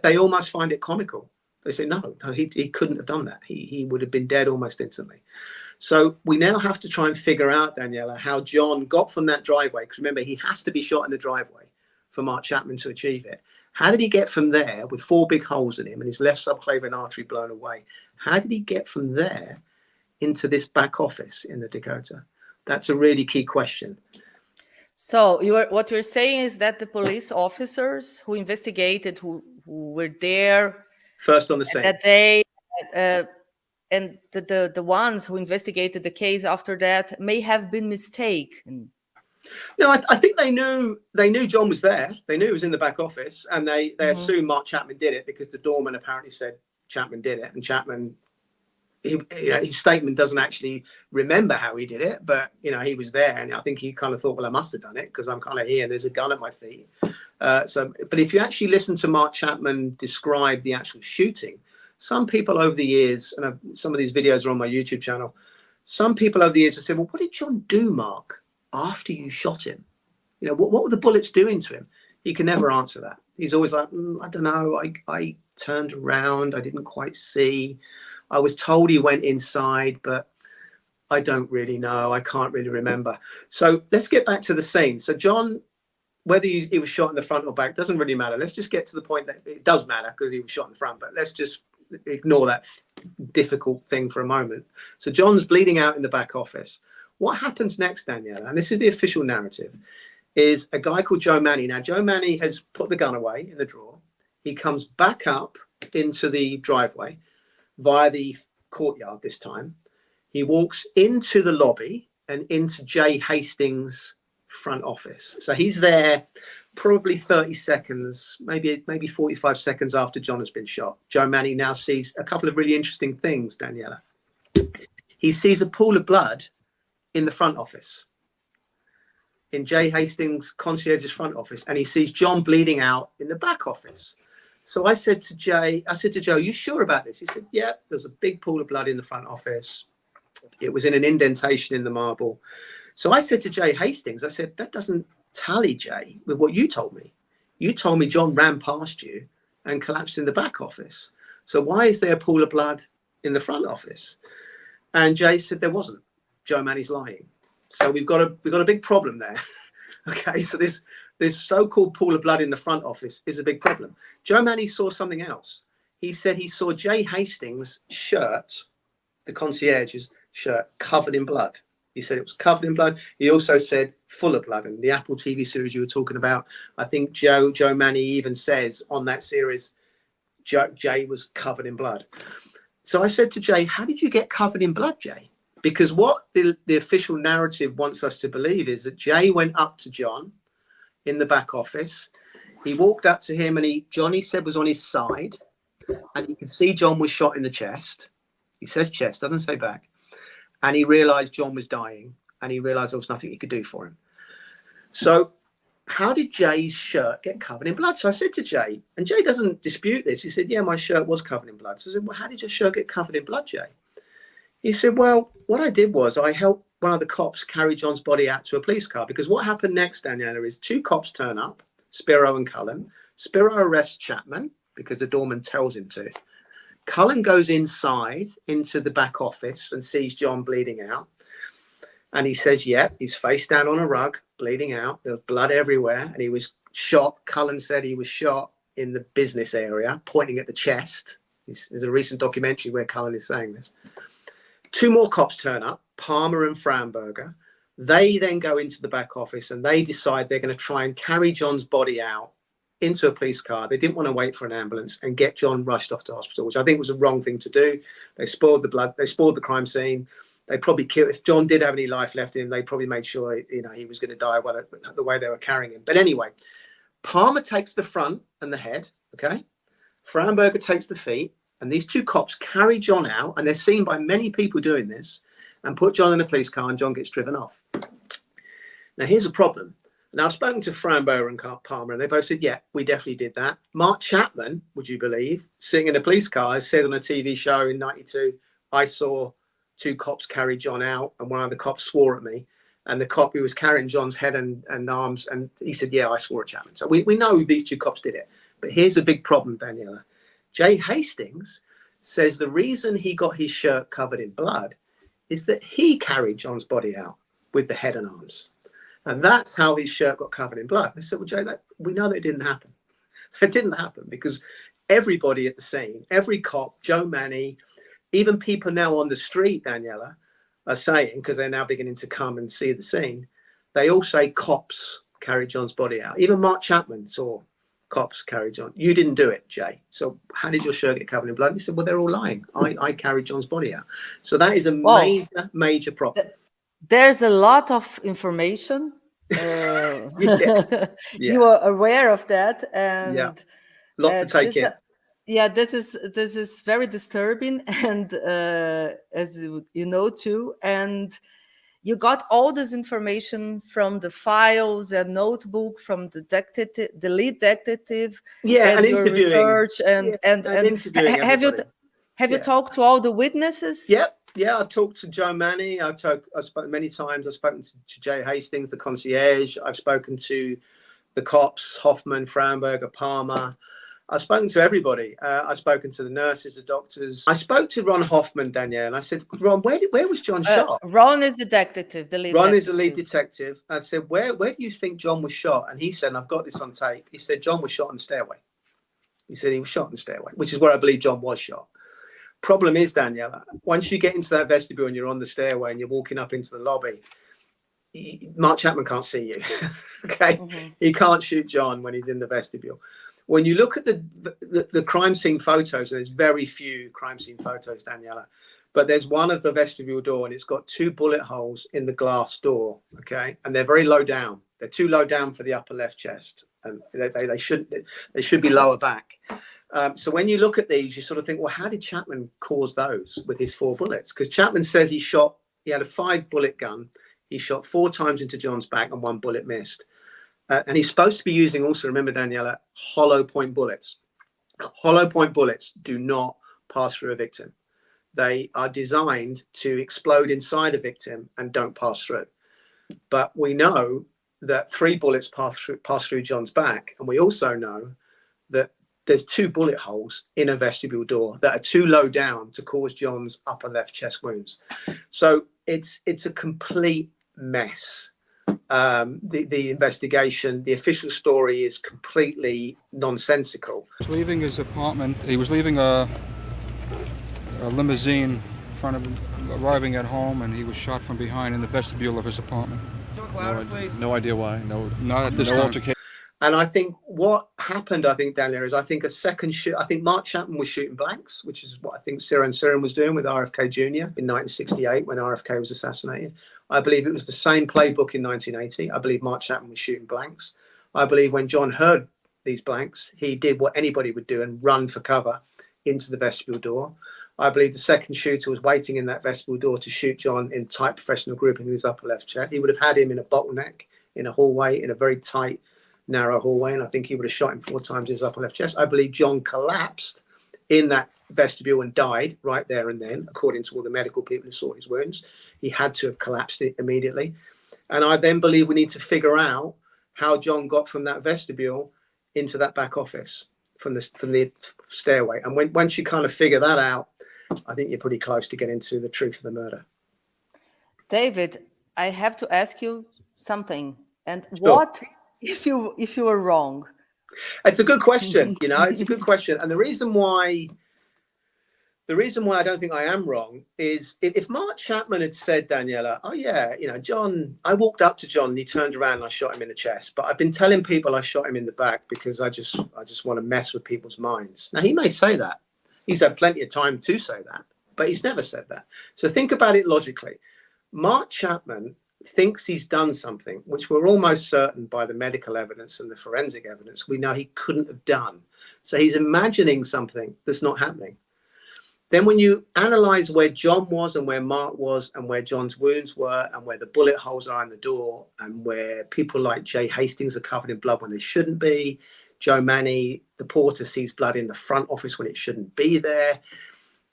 they almost find it comical. They say, no, he couldn't have done that. He would have been dead almost instantly. So we now have to try and figure out, Daniela, how John got from that driveway. Because remember, he has to be shot in the driveway for Mark Chapman to achieve it. How did he get from there with 4 big holes in him and his left subclavian artery blown away? How did he get from there into this back office in the Dakota? That's a really key question. So what you're saying is that the police officers who investigated, who were there first on the scene that day, and the ones who investigated the case after that may have been mistaken. No, I think they knew John was there. They knew he was in the back office, and they assumed Mark Chapman did it because the doorman apparently said Chapman did it, and Chapman, his statement doesn't actually remember how he did it, but he was there, and I think he kind of thought, well, I must have done it because I'm kind of here and there's a gun at my feet. But if you actually listen to Mark Chapman describe the actual shooting, some people over the years, and some of these videos are on my YouTube channel, some people over the years have said, well, what did John do, Mark, after you shot him? What were the bullets doing to him? He can never answer that. He's always like, I don't know. I turned around. I didn't quite see. I was told he went inside, but I don't really know. I can't really remember. So let's get back to the scene. So John, whether he was shot in the front or back, doesn't really matter. Let's just get to the point that it does matter because he was shot in the front, but let's just ignore that difficult thing for a moment. So John's bleeding out in the back office. What happens next, Daniela, and this is the official narrative, is a guy called Joe Manny. Now, Joe Manny has put the gun away in the drawer. He comes back up into the driveway via the courtyard this time. He walks into the lobby and into Jay Hastings' front office. So he's there probably 30 seconds, maybe 45 seconds after John has been shot. Joe Manny now sees a couple of really interesting things, Daniela. He sees a pool of blood in the front office, in Jay Hastings' concierge's front office, and he sees John bleeding out in the back office. So I said to Joe, you sure about this? He said, yeah, there's a big pool of blood in the front office. It was in an indentation in the marble. So I said to Jay Hastings, I said, that doesn't tally, Jay, with what you told me. You told me John ran past you and collapsed in the back office. So why is there a pool of blood in the front office? And Jay said there wasn't. Joe Manny's lying. So we've got a big problem there. Okay, so this so-called pool of blood in the front office is a big problem. Joe Manny saw something else. He said he saw Jay Hastings' shirt, the concierge's shirt, covered in blood. He said it was covered in blood. He also said full of blood. And the Apple TV series you were talking about, I think Joe Manny even says on that series, Jay was covered in blood. So I said to Jay, how did you get covered in blood, Jay? Because what the official narrative wants us to believe is that Jay went up to John in the back office. He walked up to him and Johnny said was on his side, and he could see John was shot in the chest. He says chest, doesn't say back. And he realized John was dying, and he realized there was nothing he could do for him. So how did Jay's shirt get covered in blood? So I said to Jay, and Jay doesn't dispute this. He said, yeah, my shirt was covered in blood. So I said, well, how did your shirt get covered in blood, Jay? He said, well, what I did was I helped one of the cops carry John's body out to a police car, because what happened next, Daniela, is two cops turn up, Spiro and Cullen. Spiro arrests Chapman because the doorman tells him to. Cullen goes inside into the back office and sees John bleeding out. And he says, yeah, he's face down on a rug, bleeding out. There's blood everywhere. And he was shot. Cullen said he was shot in the business area, pointing at the chest. There's a recent documentary where Cullen is saying this. Two more cops turn up, Palmer and Framberger. They then go into the back office and they decide they're going to try and carry John's body out into a police car. They didn't want to wait for an ambulance and get John rushed off to hospital, which I think was a wrong thing to do. They spoiled the blood. They spoiled the crime scene. They probably killed. If John did have any life left in him, they probably made sure he was going to die the way they were carrying him. But anyway, Palmer takes the front and the head. Okay, Framberger takes the feet. And these two cops carry John out, and they're seen by many people doing this, and put John in a police car, and John gets driven off. Now, here's a problem. Now, I've spoken to Framberger and Palmer, and they both said, yeah, we definitely did that. Mark Chapman, would you believe, sitting in a police car, said on a TV show in 92, I saw two cops carry John out, and one of the cops swore at me. And the cop who was carrying John's head and arms, and he said, yeah, I swore at Chapman. So we know these two cops did it. But here's a big problem, Daniela. Jay Hastings says the reason he got his shirt covered in blood is that he carried John's body out with the head and arms. And that's how his shirt got covered in blood. They said, well, Jay, we know that it didn't happen. It didn't happen because everybody at the scene, every cop, Joe Manny, even people now on the street, Daniela, are saying, because they're now beginning to come and see the scene, they all say cops carried John's body out. Even Mark Chapman saw cops carried John. You didn't do it, Jay. So how did your shirt get covered in blood? He said, well, they're all lying. I carried John's body out. So that is a major problem. There's a lot of information. Yeah. You are aware of that, and yeah, lot to take in. Yeah, this is very disturbing, and as you know too, and you got all this information from the files and notebook from the lead detective. Yeah, and your interviewing research and interviewing. Have you talked to all the witnesses? Yep. Yeah, I've talked to Joe Manny. I've spoken many times. I've spoken to Jay Hastings, the concierge. I've spoken to the cops, Hoffman, Framberger, Palmer. I've spoken to everybody. I've spoken to the nurses, the doctors. I spoke to Ron Hoffman, Danielle, and I said, Ron, where was John shot? Ron is the detective, the lead Ron detective. is the lead detective. I said, where do you think John was shot? And he said, and I've got this on tape, he said, John was shot in the stairway. He said he was shot in the stairway, which is where I believe John was shot. Problem is, Daniela, once you get into that vestibule and you're on the stairway and you're walking up into the lobby, Mark Chapman can't see you. Okay. Mm-hmm. He can't shoot John when he's in the vestibule. when you look at the crime scene photos, there's very few crime scene photos, Daniela, but there's one of the vestibule door and it's got 2 bullet holes in the glass door. Okay. And they're very low down. They're too low down for the upper left chest, and they should be lower back. So when you look at these, you sort of think, well, how did Chapman cause those with his 4 bullets? Because Chapman says he had a 5-bullet gun. He shot 4 times into John's back and 1 bullet missed. And he's supposed to be using also, remember, Daniela, hollow point bullets. Hollow point bullets do not pass through a victim. They are designed to explode inside a victim and don't pass through. But we know that 3 bullets pass through John's back. And we also know that there's 2 bullet holes in a vestibule door that are too low down to cause John's upper left chest wounds. So it's a complete mess. The investigation, the official story is completely nonsensical. He was leaving his apartment. He was leaving a limousine in front of him, arriving at home, and he was shot from behind in the vestibule of his apartment. No idea why. No, Not at this no time. altercation. And I think what happened, Daniel, is I think Mark Chapman was shooting blanks, which is what I think Sirhan Sirhan was doing with RFK Jr. in 1968 when RFK was assassinated. I believe it was the same playbook in 1980. I believe Mark Chapman was shooting blanks. I believe when John heard these blanks, he did what anybody would do and run for cover into the vestibule door. I believe the second shooter was waiting in that vestibule door to shoot John in tight professional grouping in his upper left chest. He would have had him in a bottleneck, in a hallway, in a very tight, narrow hallway, and I think he would have shot him 4 times in his upper left chest. I believe John collapsed in that vestibule and died right there and then, according to all the medical people who saw his wounds. He had to have collapsed it immediately. And I then believe we need to figure out how John got from that vestibule into that back office from the stairway. And once you kind of figure that out, I think you're pretty close to getting to the truth of the murder. David, I have to ask you something. And Sure. What if you were wrong? It's a good question. It's a good question. And the reason why I don't think I am wrong is if Mark Chapman had said, Daniela, oh yeah, John, I walked up to John and he turned around and I shot him in the chest, but I've been telling people I shot him in the back because I just want to mess with people's minds. Now he may say that. He's had plenty of time to say that, but he's never said that. So think about it logically. Mark Chapman thinks he's done something, which we're almost certain by the medical evidence and the forensic evidence, we know he couldn't have done. So he's imagining something that's not happening. Then when you analyze where John was and where Mark was and where John's wounds were and where the bullet holes are in the door and where people like Jay Hastings are covered in blood when they shouldn't be, Joe Manny, the porter, sees blood in the front office when it shouldn't be there,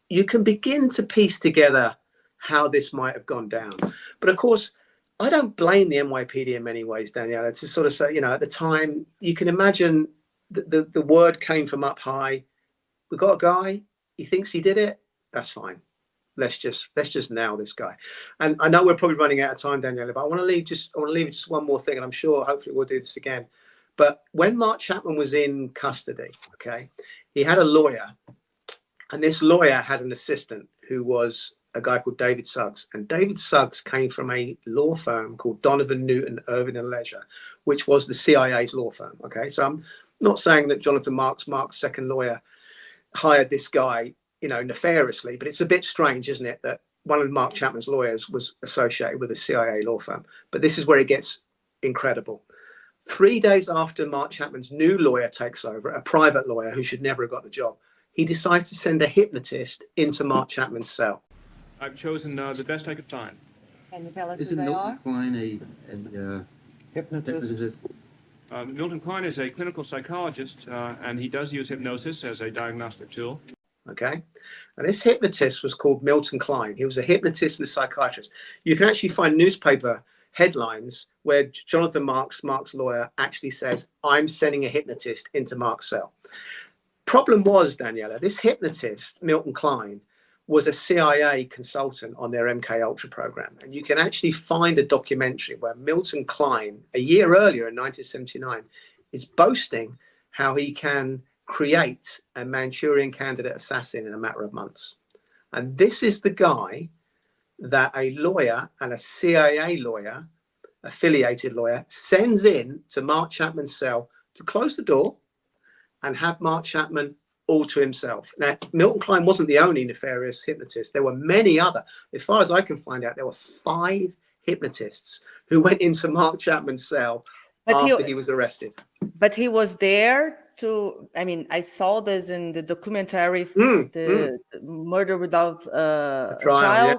you can begin to piece together how this might have gone down. But of course, I don't blame the NYPD in many ways, Daniela, to sort of say, at the time, you can imagine the word came from up high. We've got a guy, he thinks he did it, that's fine. Let's just nail this guy. And I know we're probably running out of time, Daniela, but I want to leave just one more thing, and I'm sure hopefully we'll do this again. But when Mark Chapman was in custody, okay, he had a lawyer, and this lawyer had an assistant who was a guy called David Suggs. And David Suggs came from a law firm called Donovan, Newton, Irvin and Leisure, which was the CIA's law firm. Okay, so I'm not saying that Jonathan Marks, Mark's second lawyer, hired this guy, nefariously, but it's a bit strange, isn't it, that one of Mark Chapman's lawyers was associated with a CIA law firm. But this is where it gets incredible. 3 days after Mark Chapman's new lawyer takes over, a private lawyer who should never have got the job, he decides to send a hypnotist into Mark Chapman's cell. I've chosen the best I could find. Can you tell us Isn't who they Milton are? Klein a hypnotist? Milton Klein is a clinical psychologist, and he does use hypnosis as a diagnostic tool. Okay, and this hypnotist was called Milton Klein. He was a hypnotist and a psychiatrist. You can actually find newspaper headlines where Jonathan Marks, Mark's lawyer, actually says, I'm sending a hypnotist into Mark's cell. Problem was, Daniela, this hypnotist, Milton Klein, was a CIA consultant on their MK Ultra program. And you can actually find a documentary where Milton Klein, a year earlier in 1979, is boasting how he can create a Manchurian candidate assassin in a matter of months. And this is the guy that a lawyer and a CIA lawyer, affiliated lawyer, sends in to Mark Chapman's cell to close the door and have Mark Chapman all to himself. Now, Milton Kline wasn't the only nefarious hypnotist. There were many other. As far as I can find out, there were 5 hypnotists who went into Mark Chapman's cell after he was arrested. But he was there to, I mean, I saw this in the documentary, the Murder Without a Trial. Yeah.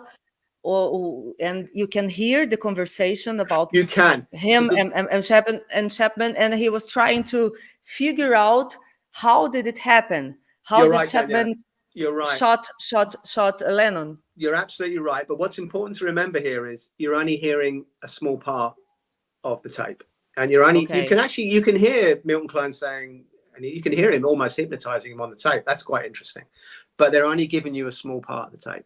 And you can hear the conversation about him and Chapman, and he was trying to figure out how did it happen? How did Chapman shot Lennon? You're absolutely right. But what's important to remember here is you're only hearing a small part of the tape, and you're only you can hear Milton Kline saying, and you can hear him almost hypnotizing him on the tape. That's quite interesting. But they're only giving you a small part of the tape.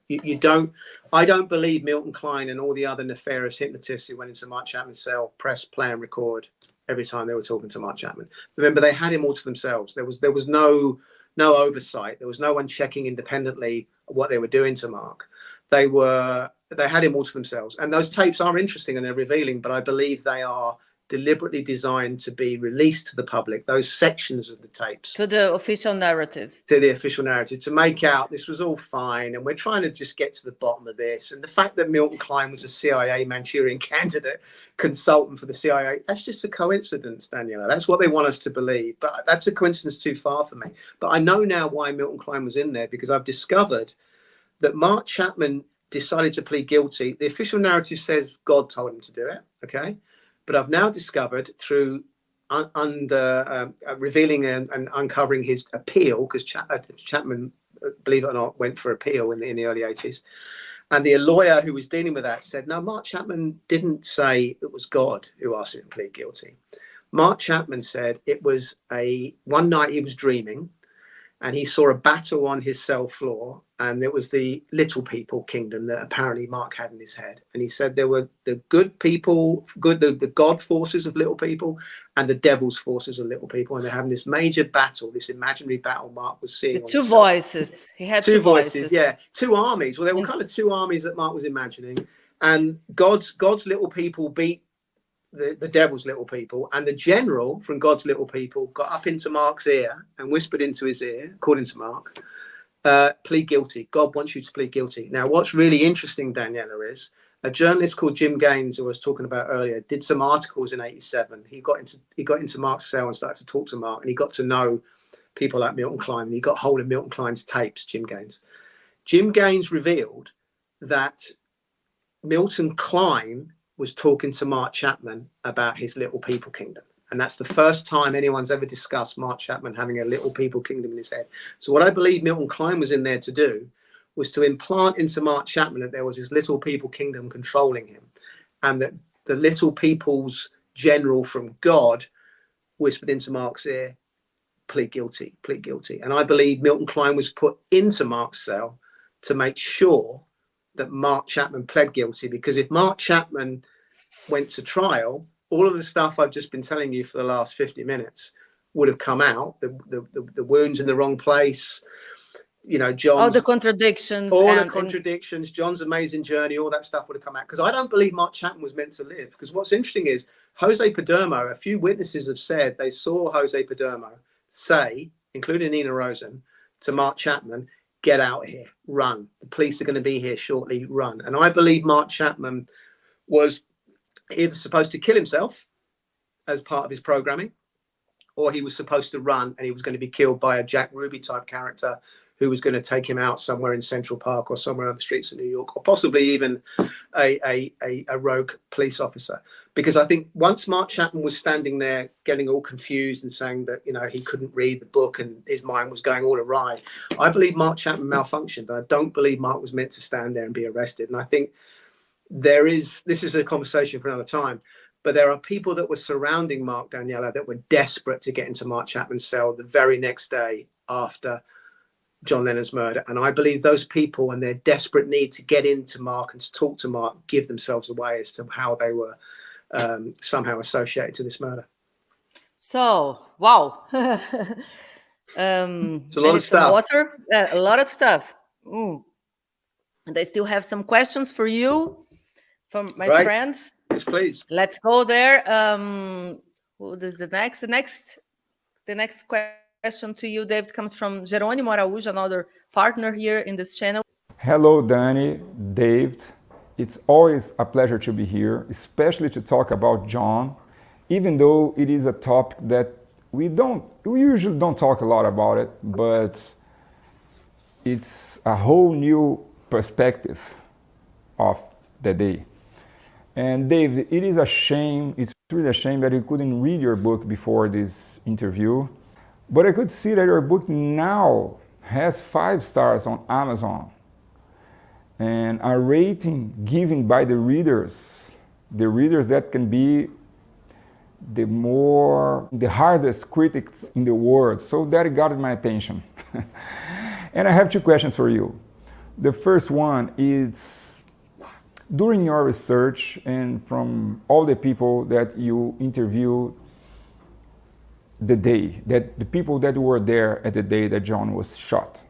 I don't believe Milton Kline and all the other nefarious hypnotists who went into Mark Chapman's cell press play and record every time they were talking to Mark Chapman. Remember, they had him all to themselves. There was no oversight. There was no one checking independently what they were doing to Mark. They had him all to themselves. And those tapes are interesting and they're revealing, but I believe they are deliberately designed to be released to the public, those sections of the tapes. To the official narrative. To the official narrative, to make out this was all fine and we're trying to just get to the bottom of this. And the fact that Milton Kline was a CIA Manchurian candidate consultant for the CIA, that's just a coincidence, Daniela. That's what they want us to believe. But that's a coincidence too far for me. But I know now why Milton Kline was in there, because I've discovered that Mark Chapman decided to plead guilty. The official narrative says God told him to do it, okay? But I've now discovered through revealing and uncovering his appeal, because Chapman, believe it or not, went for appeal in the early 80s. And the lawyer who was dealing with that said, no, Mark Chapman didn't say it was God who asked him to plead guilty. Mark Chapman said it was one night he was dreaming and he saw a battle on his cell floor, and it was the little people kingdom that apparently Mark had in his head. And he said there were the good people, the God forces of little people, and the devil's forces of little people, and they're having this major battle, this imaginary battle Mark was seeing. The two voices. He had two voices. Yeah, 2 armies. Well, there were kind of 2 armies that Mark was imagining, and God's little people beat the devil's little people, and the general from God's little people got up into Mark's ear and whispered into his ear, according to Mark, plead guilty. God wants you to plead guilty. Now, what's really interesting, Daniela, is a journalist called Jim Gaines, who I was talking about earlier, did some articles in '87. He got into Mark's cell and started to talk to Mark, and he got to know people like Milton Kline, and he got hold of Milton Kline's tapes. Jim Gaines revealed that Milton Kline was talking to Mark Chapman about his little people kingdom. And that's the first time anyone's ever discussed Mark Chapman having a little people kingdom in his head. So what I believe Milton Kline was in there to do was to implant into Mark Chapman that there was this little people kingdom controlling him, and that the little people's general from God whispered into Mark's ear, plead guilty, plead guilty. And I believe Milton Kline was put into Mark's cell to make sure that Mark Chapman pled guilty, because if Mark Chapman went to trial, all of the stuff I've just been telling you for the last 50 minutes would have come out. The wounds in the wrong place, John's, all the contradictions, John's amazing journey, all that stuff would have come out. Because I don't believe Mark Chapman was meant to live. Because what's interesting is Jose Padermo, a few witnesses have said they saw Jose Padermo say, including Nina Rosen, to Mark Chapman, get out here, run. The police are going to be here shortly, run. And I believe Mark Chapman was either supposed to kill himself as part of his programming, or he was supposed to run and he was going to be killed by a Jack Ruby type character who was going to take him out somewhere in Central Park or somewhere on the streets of New York, or possibly even a rogue police officer. Because I think once Mark Chapman was standing there getting all confused and saying that, he couldn't read the book and his mind was going all awry, I believe Mark Chapman malfunctioned. I don't believe Mark was meant to stand there and be arrested. And I think this is a conversation for another time, but there are people that were surrounding Mark, Daniela, that were desperate to get into Mark Chapman's cell the very next day after John Lennon's murder. And I believe those people and their desperate need to get into Mark and to talk to Mark give themselves away as to how they were somehow associated to this murder. So, wow. It's a lot of stuff. Water, a lot of stuff. And I still have some questions for you from my friends. Yes, please. Let's go there. Who is the next? The next question question to you, David, comes from Jerônimo Araújo, another partner here in this channel. Hello, Dani, David. It's always a pleasure to be here, especially to talk about John, even though it is a topic that we usually don't talk a lot about it, but it's a whole new perspective of the day. And David, it is a shame, it's really a shame that you couldn't read your book before this interview, but I could see that your book now has 5 stars on Amazon and a rating given by the readers that can be the hardest critics in the world. So that got my attention. And I have 2 questions for you. The first one is, during your research and from all the people that you interviewed the people that were there at the day that John was shot,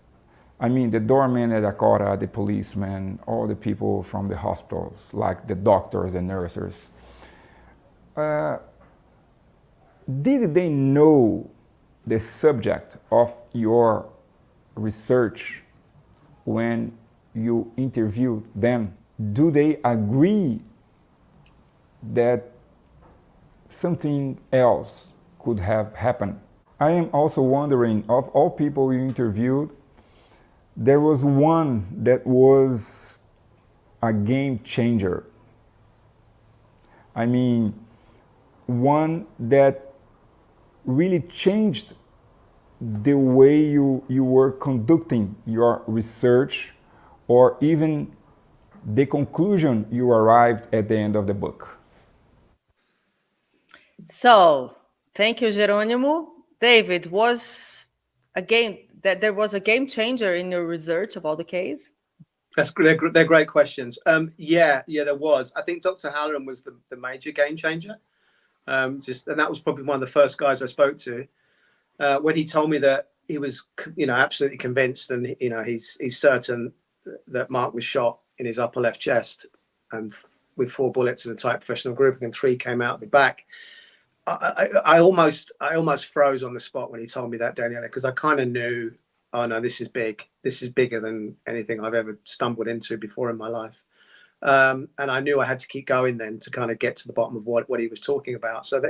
I mean the doorman at Acorah, the policemen, all the people from the hospitals, like the doctors and nurses, did they know the subject of your research when you interviewed them? Do they agree that something else could have happened? I am also wondering, of all people you interviewed, there was one that was a game changer. I mean, one that really changed the way you were conducting your research, or even the conclusion you arrived at the end of the book. So, thank you, Jerônimo. David, there was a game changer in your research about the case? They're great questions. Yeah, there was. I think Dr. Halloran was the major game changer. And that was probably one of the first guys I spoke to when he told me that he was, absolutely convinced, and he's certain that Mark was shot in his upper left chest, and with 4 bullets in a tight professional grouping, and 3 came out the back. I almost froze on the spot when he told me that, Daniela, because I kind of knew, oh no, this is big. This is bigger than anything I've ever stumbled into before in my life. And I knew I had to keep going then to kind of get to the bottom of what he was talking about. So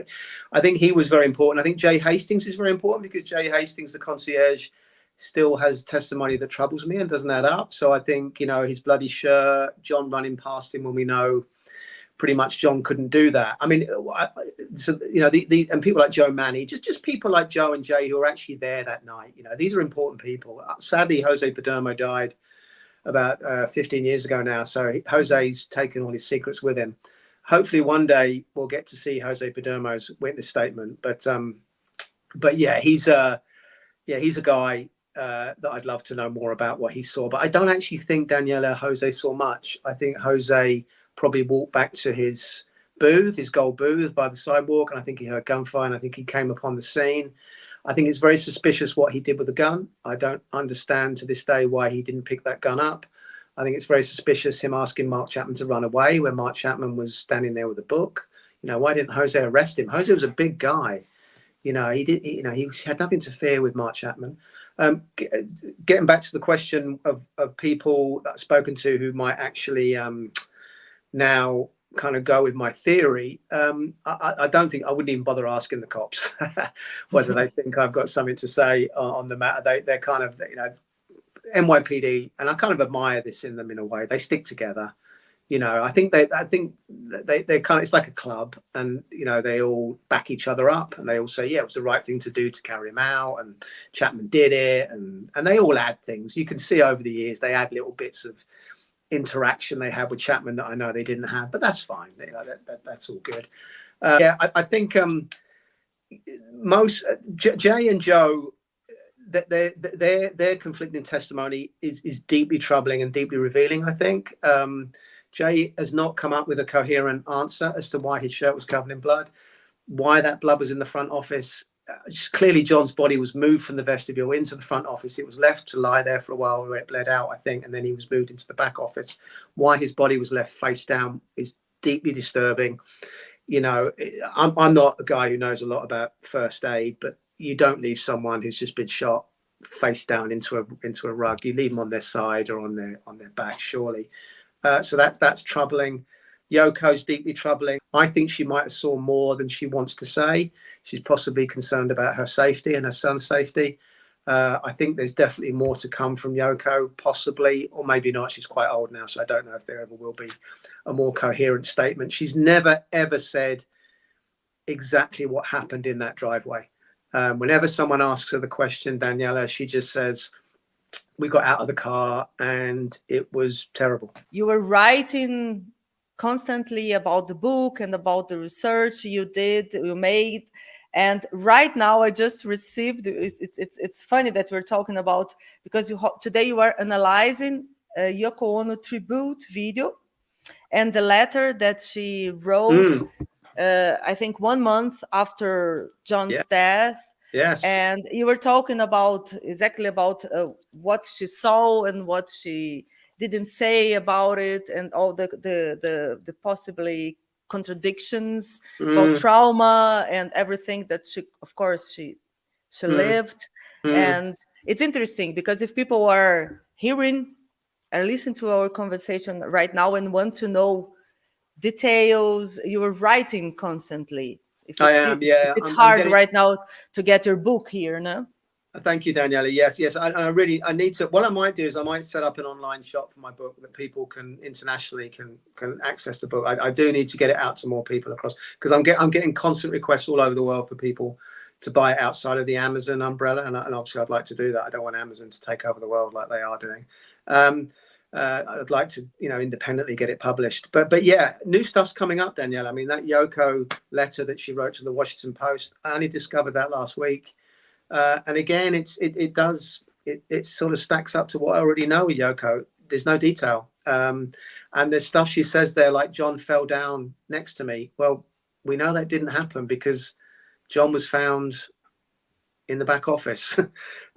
I think he was very important. I think Jay Hastings is very important, because Jay Hastings, the concierge, still has testimony that troubles me and doesn't add up. So I think, his bloody shirt, John running past him when we know pretty much John couldn't do that. I mean, and people like Joe Manny, just people like Joe and Jay who are actually there that night. These are important people. Sadly, Jose Padermo died about 15 years ago now. So Jose's taken all his secrets with him. Hopefully one day we'll get to see Jose Padermo's witness statement. But yeah, he's a guy that I'd love to know more about what he saw. But I don't actually think, Daniela, Jose saw much. I think Jose probably walked back to his booth, his gold booth by the sidewalk, and I think he heard gunfire, and I think he came upon the scene. I think it's very suspicious what he did with the gun. I don't understand to this day why he didn't pick that gun up. I think it's very suspicious him asking Mark Chapman to run away when Mark Chapman was standing there with a book. Why didn't Jose arrest him? Jose was a big guy. He had nothing to fear with Mark Chapman. Getting back to the question of people that I've spoken to who might actually now kind of go with my theory, I wouldn't even bother asking the cops whether they think I've got something to say on the matter. They're kind of, NYPD, and I kind of admire this in them in a way. They stick together. I think they're kind of, it's like a club, and they all back each other up, and they all say, yeah, it was the right thing to do to carry him out, and Chapman did it, and they all add things. You can see over the years they add little bits of interaction they had with Chapman that I know they didn't have, but that's fine. That's all good. I think most Jay and Joe, that their conflicting testimony is deeply troubling and deeply revealing. I think Jay has not come up with a coherent answer as to why his shirt was covered in blood, why that blood was in the front office. Clearly John's body was moved from the vestibule into the front office. It was left to lie there for a while where it bled out, I think, and then he was moved into the back office. Why his body was left face down is deeply disturbing. I'm not a guy who knows a lot about first aid, but you don't leave someone who's just been shot face down into a rug. You leave them on their side or on their back, surely. So that's troubling. Yoko's deeply troubling. I think she might have saw more than she wants to say. She's possibly concerned about her safety and her son's safety. I think there's definitely more to come from Yoko, possibly, or maybe not. She's quite old now, so I don't know if there ever will be a more coherent statement. She's never, ever said exactly what happened in that driveway. Whenever someone asks her the question, Daniela, she just says, we got out of the car and it was terrible. You were writing constantly about the book and about the research you made. And right now I just received, it's funny that we're talking about, because today you are analyzing a Yoko Ono tribute video and the letter that she wrote, I think 1 month after John's death. Yes. And you were talking about what she saw and what she didn't say about it, and all the possibly contradictions about trauma and everything that she lived. And it's interesting because if people are hearing or listening to our conversation right now and want to know details, you are writing constantly. I am, yeah. It's hard right now to get your book here, no? Thank you, Daniela. Yes. I need to. What I might do is I might set up an online shop for my book that people can internationally can access the book. I do need to get it out to more people across, because I'm getting constant requests all over the world for people to buy it outside of the Amazon umbrella, and obviously I'd like to do that. I don't want Amazon to take over the world like they are doing. I'd like to, independently get it published. But yeah, new stuff's coming up, Danielle. I mean, that Yoko letter that she wrote to the Washington Post, I only discovered that last week. And again, it sort of stacks up to what I already know with Yoko. There's no detail. And there's stuff she says there, like John fell down next to me. Well, we know that didn't happen because John was found in the back office.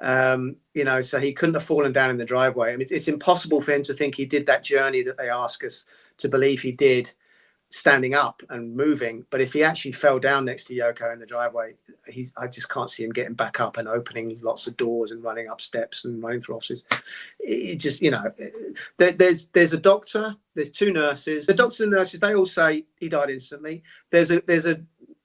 So he couldn't have fallen down in the driveway. I mean, it's impossible for him to think he did that journey that they ask us to believe he did, standing up and moving. But if he actually fell down next to Yoko in the driveway, I just can't see him getting back up and opening lots of doors and running up steps and running through offices. It just, there's a doctor, there's two nurses. The doctors and nurses, they all say he died instantly. There's a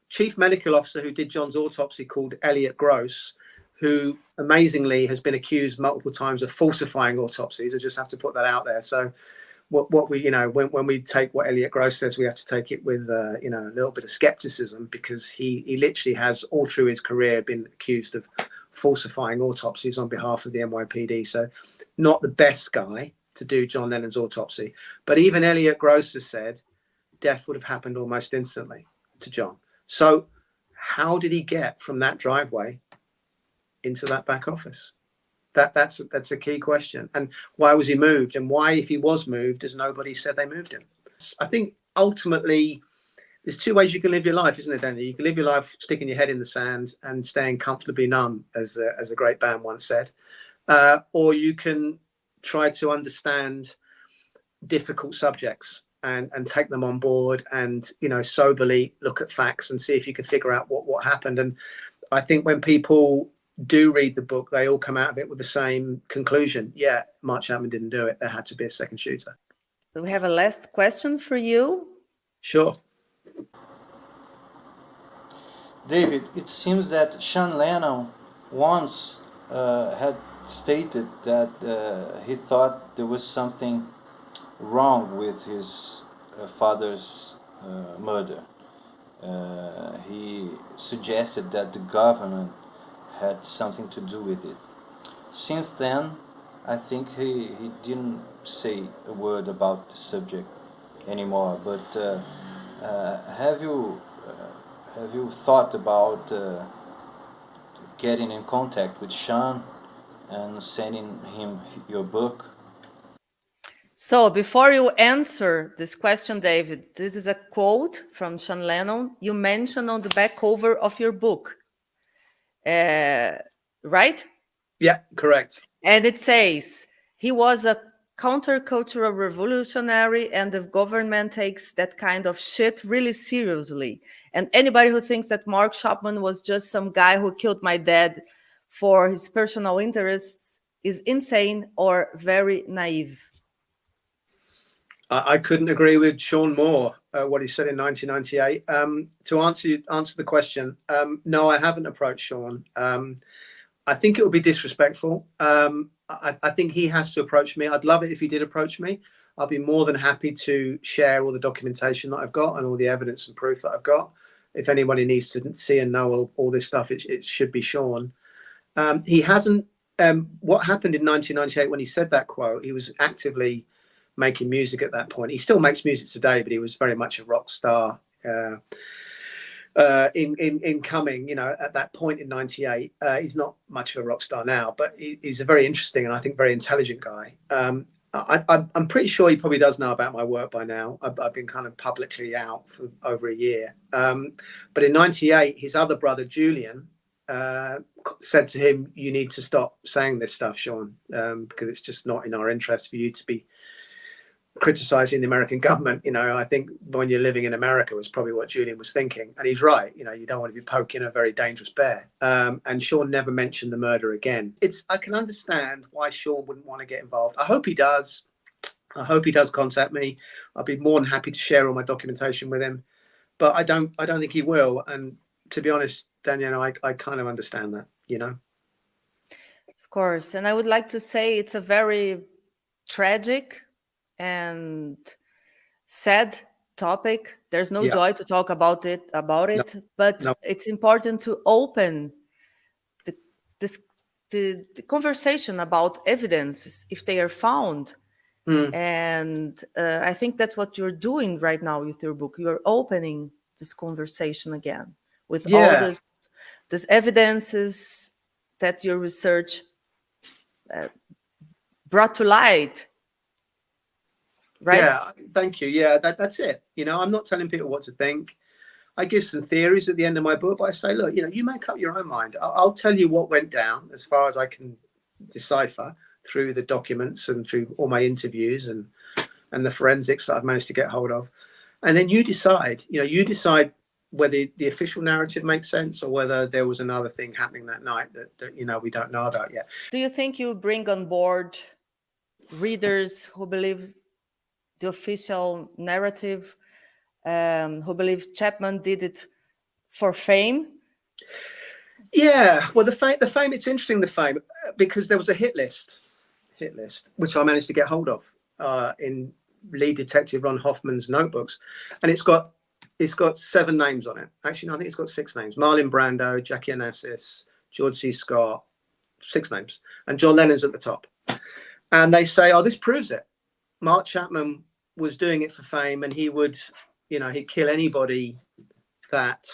chief medical officer who did John's autopsy called Elliot Gross, who amazingly has been accused multiple times of falsifying autopsies. I just have to put that out there. So what we, when we take what Elliot Gross says, we have to take it with, a little bit of skepticism, because he literally has all through his career been accused of falsifying autopsies on behalf of the NYPD. So not the best guy to do John Lennon's autopsy. But even Elliot Gross has said death would have happened almost instantly to John. So how did he get from that driveway into that back office? That's a key question. And why was he moved? And why, if he was moved, has nobody said they moved him? I think ultimately there's two ways you can live your life, isn't it, Danny? You can live your life sticking your head in the sand and staying comfortably numb, as a great band once said. Or you can try to understand difficult subjects and take them on board and, soberly look at facts and see if you can figure out what happened. And I think when people do read the book, they all come out of it with the same conclusion. Yeah, Mark Chapman didn't do it. There had to be a second shooter. We have a last question for you. Sure. David, it seems that Sean Lennon once had stated that he thought there was something wrong with his father's murder. He suggested that the government had something to do with it. Since then, I think he didn't say a word about the subject anymore. But have you thought about getting in contact with Sean and sending him your book? So before you answer this question, David, this is a quote from Sean Lennon you mentioned on the back cover of your book. Right? Yeah, correct. And it says, he was a countercultural revolutionary, and the government takes that kind of shit really seriously. And anybody who thinks that Mark Chapman was just some guy who killed my dad for his personal interests is insane or very naive. I couldn't agree with Sean more, what he said in 1998. To answer the question, no, I haven't approached Sean. I think it would be disrespectful. I think he has to approach me. I'd love it if he did approach me. I'll be more than happy to share all the documentation that I've got and all the evidence and proof that I've got. If anybody needs to see and know all this stuff, it should be Sean. He hasn't. What happened in 1998 when he said that quote, he was actively making music at that point. He still makes music today, but he was very much a rock star in coming, you know, at that point in 98. He's not much of a rock star now, but he's a very interesting and I think very intelligent guy. I'm pretty sure he probably does know about my work by now. I've been kind of publicly out for over a year. But in 98, his other brother, Julian, said to him, you need to stop saying this stuff, Sean, because it's just not in our interest for you to be criticizing the American government. You know, I think when you're living in America was probably what Julian was thinking. And he's right. You know, you don't want to be poking a very dangerous bear. And Sean never mentioned the murder again. I can understand why Sean wouldn't want to get involved. I hope he does. I hope he does contact me. I'll be more than happy to share all my documentation with him. But I don't think he will. And to be honest, Danielle, I kind of understand that, you know. Of course. And I would like to say it's a very tragic and sad topic. There's no joy to talk about it, but it's important to open the conversation about evidences if they are found. And I think that's what you're doing right now with your book. You're opening this conversation again with all this evidences that your research brought to light. Right? Yeah, thank you. Yeah, that's it. You know, I'm not telling people what to think. I give some theories at the end of my book, but I say, look, you know, you make up your own mind. I'll tell you what went down as far as I can decipher through the documents and through all my interviews and the forensics that I've managed to get hold of. And then you decide, whether the official narrative makes sense or whether there was another thing happening that night that you know, we don't know about yet. Do you think you bring on board readers who believe the official narrative, who believe Chapman did it for fame? Yeah, well, the fame, it's interesting, the fame, because there was a hit list, which I managed to get hold of in lead detective Ron Hoffman's notebooks. And it's got 7 names on it. Actually, no, I think it's got 6 names. Marlon Brando, Jackie Onassis, George C. Scott, 6 names. And John Lennon's at the top. And they say, oh, this proves it. Mark Chapman was doing it for fame, and he would, he'd kill anybody that,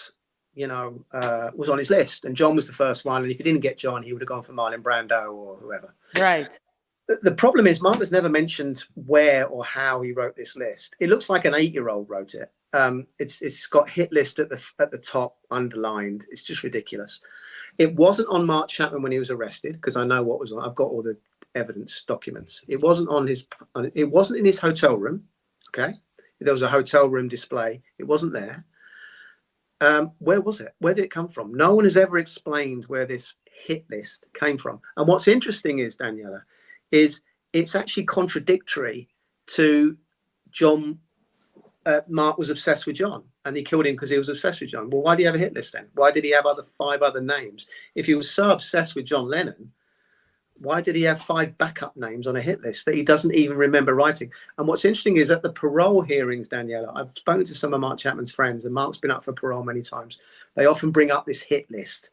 was on his list. And John was the first one. And if he didn't get John, he would have gone for Marlon Brando or whoever. Right. The problem is Mark has never mentioned where or how he wrote this list. It looks like an 8-year-old wrote it. It's got hit list at the top underlined. It's just ridiculous. It wasn't on Mark Chapman when he was arrested, because I know what was on. I've got all the evidence documents. It wasn't it wasn't in his hotel room. Okay, there was a hotel room display. It wasn't there. Where was it? Where did it come from? No one has ever explained where this hit list came from. And what's interesting is, Daniela, is it's actually contradictory to John. Mark was obsessed with John and he killed him because he was obsessed with John. Well, why do you have a hit list then? Why did he have 5 other names? If he was so obsessed with John Lennon, why did he have 5 backup names on a hit list that he doesn't even remember writing? And what's interesting is at the parole hearings, Daniela, I've spoken to some of Mark Chapman's friends, and Mark's been up for parole many times. They often bring up this hit list.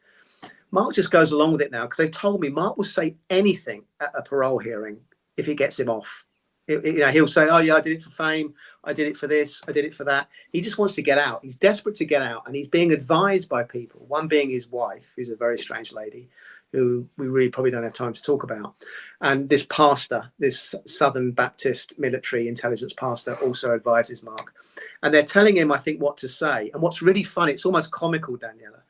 Mark just goes along with it now, because they told me Mark will say anything at a parole hearing if it gets him off. He'll say, oh yeah, I did it for fame, I did it for this, I did it for that. He just wants to get out. He's desperate to get out, and he's being advised by people, one being his wife, who's a very strange lady who we really probably don't have time to talk about, and this pastor, this Southern Baptist military intelligence pastor, also advises Mark. And they're telling him, I think, what to say. And what's really funny, it's almost comical, Daniela,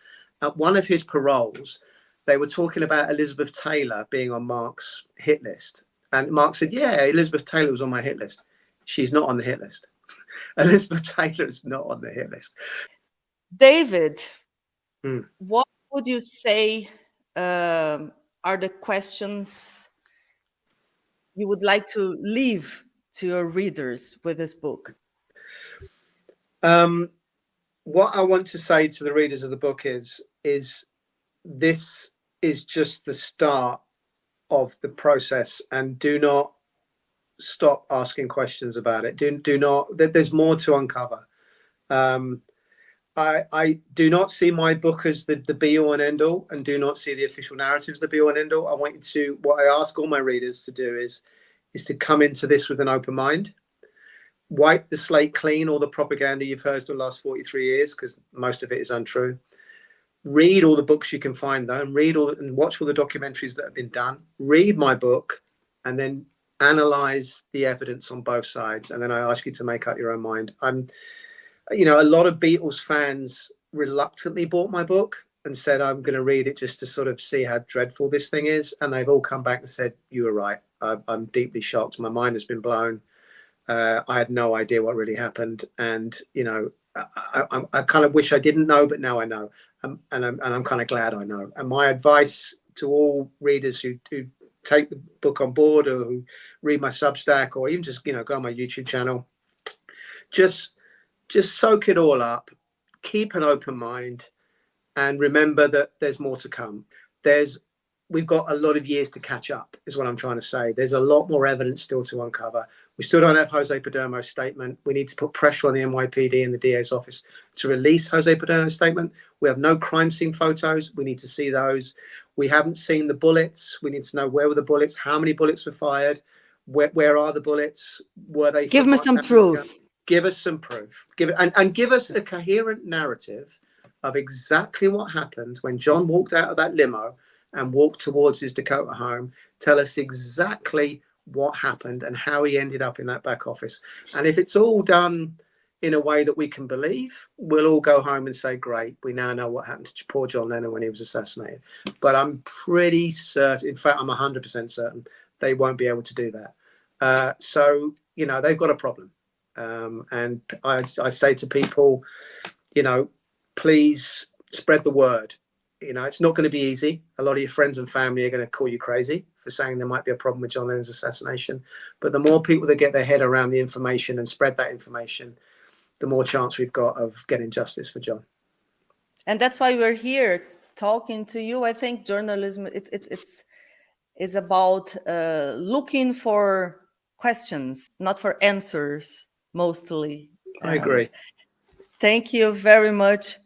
at one of his paroles, they were talking about Elizabeth Taylor being on Mark's hit list. And Mark said, yeah, Elizabeth Taylor was on my hit list. She's not on the hit list. Elizabeth Taylor is not on the hit list. David, Hmm. what would you say are the questions you would like to leave to your readers with this book? What I want to say to the readers of the book is this is just the start of the process, and do not stop asking questions about it. Do not, there's more to uncover. I do not see my book as the be all and end all, and do not see the official narratives the be all and end all. I want you to, what I ask all my readers to do is to come into this with an open mind. Wipe the slate clean, all the propaganda you've heard for the last 43 years, because most of it is untrue. Read all the books you can find, though, and and watch all the documentaries that have been done. Read my book, and then analyze the evidence on both sides. And then I ask you to make up your own mind. A lot of Beatles fans reluctantly bought my book and said, I'm going to read it just to sort of see how dreadful this thing is. And they've all come back and said, you were right. I'm deeply shocked. My mind has been blown. I had no idea what really happened. And, I kind of wish I didn't know, but now I know. And I'm kind of glad I know. And my advice to all readers who take the book on board, or who read my Substack, or even just, go on my YouTube channel, just soak it all up, keep an open mind, and remember that there's more to come. We've got a lot of years to catch up, is what I'm trying to say. There's a lot more evidence still to uncover. We still don't have Jose Padermo's statement. We need to put pressure on the NYPD and the DA's office to release Jose Padermo's statement. We have no crime scene photos. We need to see those. We haven't seen the bullets. We need to know, where were the bullets? How many bullets were fired? Where are the bullets? Were they? Give me some proof. Give us some proof. Give us a coherent narrative of exactly what happened when John walked out of that limo and walked towards his Dakota home. Tell us exactly what happened and how he ended up in that back office. And if it's all done in a way that we can believe, we'll all go home and say, great, we now know what happened to poor John Lennon when he was assassinated. But I'm pretty certain, in fact, I'm 100% certain they won't be able to do that. So, they've got a problem. And I say to people, please spread the word. It's not going to be easy. A lot of your friends and family are going to call you crazy for saying there might be a problem with John Lennon's assassination. But the more people that get their head around the information and spread that information, the more chance we've got of getting justice for John. And that's why we're here talking to you. I think journalism, it's about looking for questions, not for answers, mostly. I agree. Thank you very much,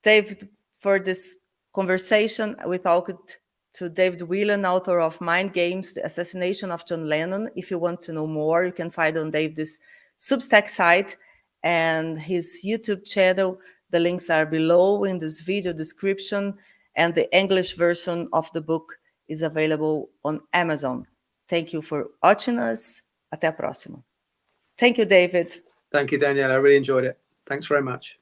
David, for this conversation. We talked to David Whelan, author of Mind Games, The Assassination of John Lennon. If you want to know more, you can find on David's Substack site and his YouTube channel. The links are below in this video description, and the English version of the book is available on Amazon. Thank you for watching us. Até a próxima. Thank you, David. Thank you, Danielle. I really enjoyed it. Thanks very much.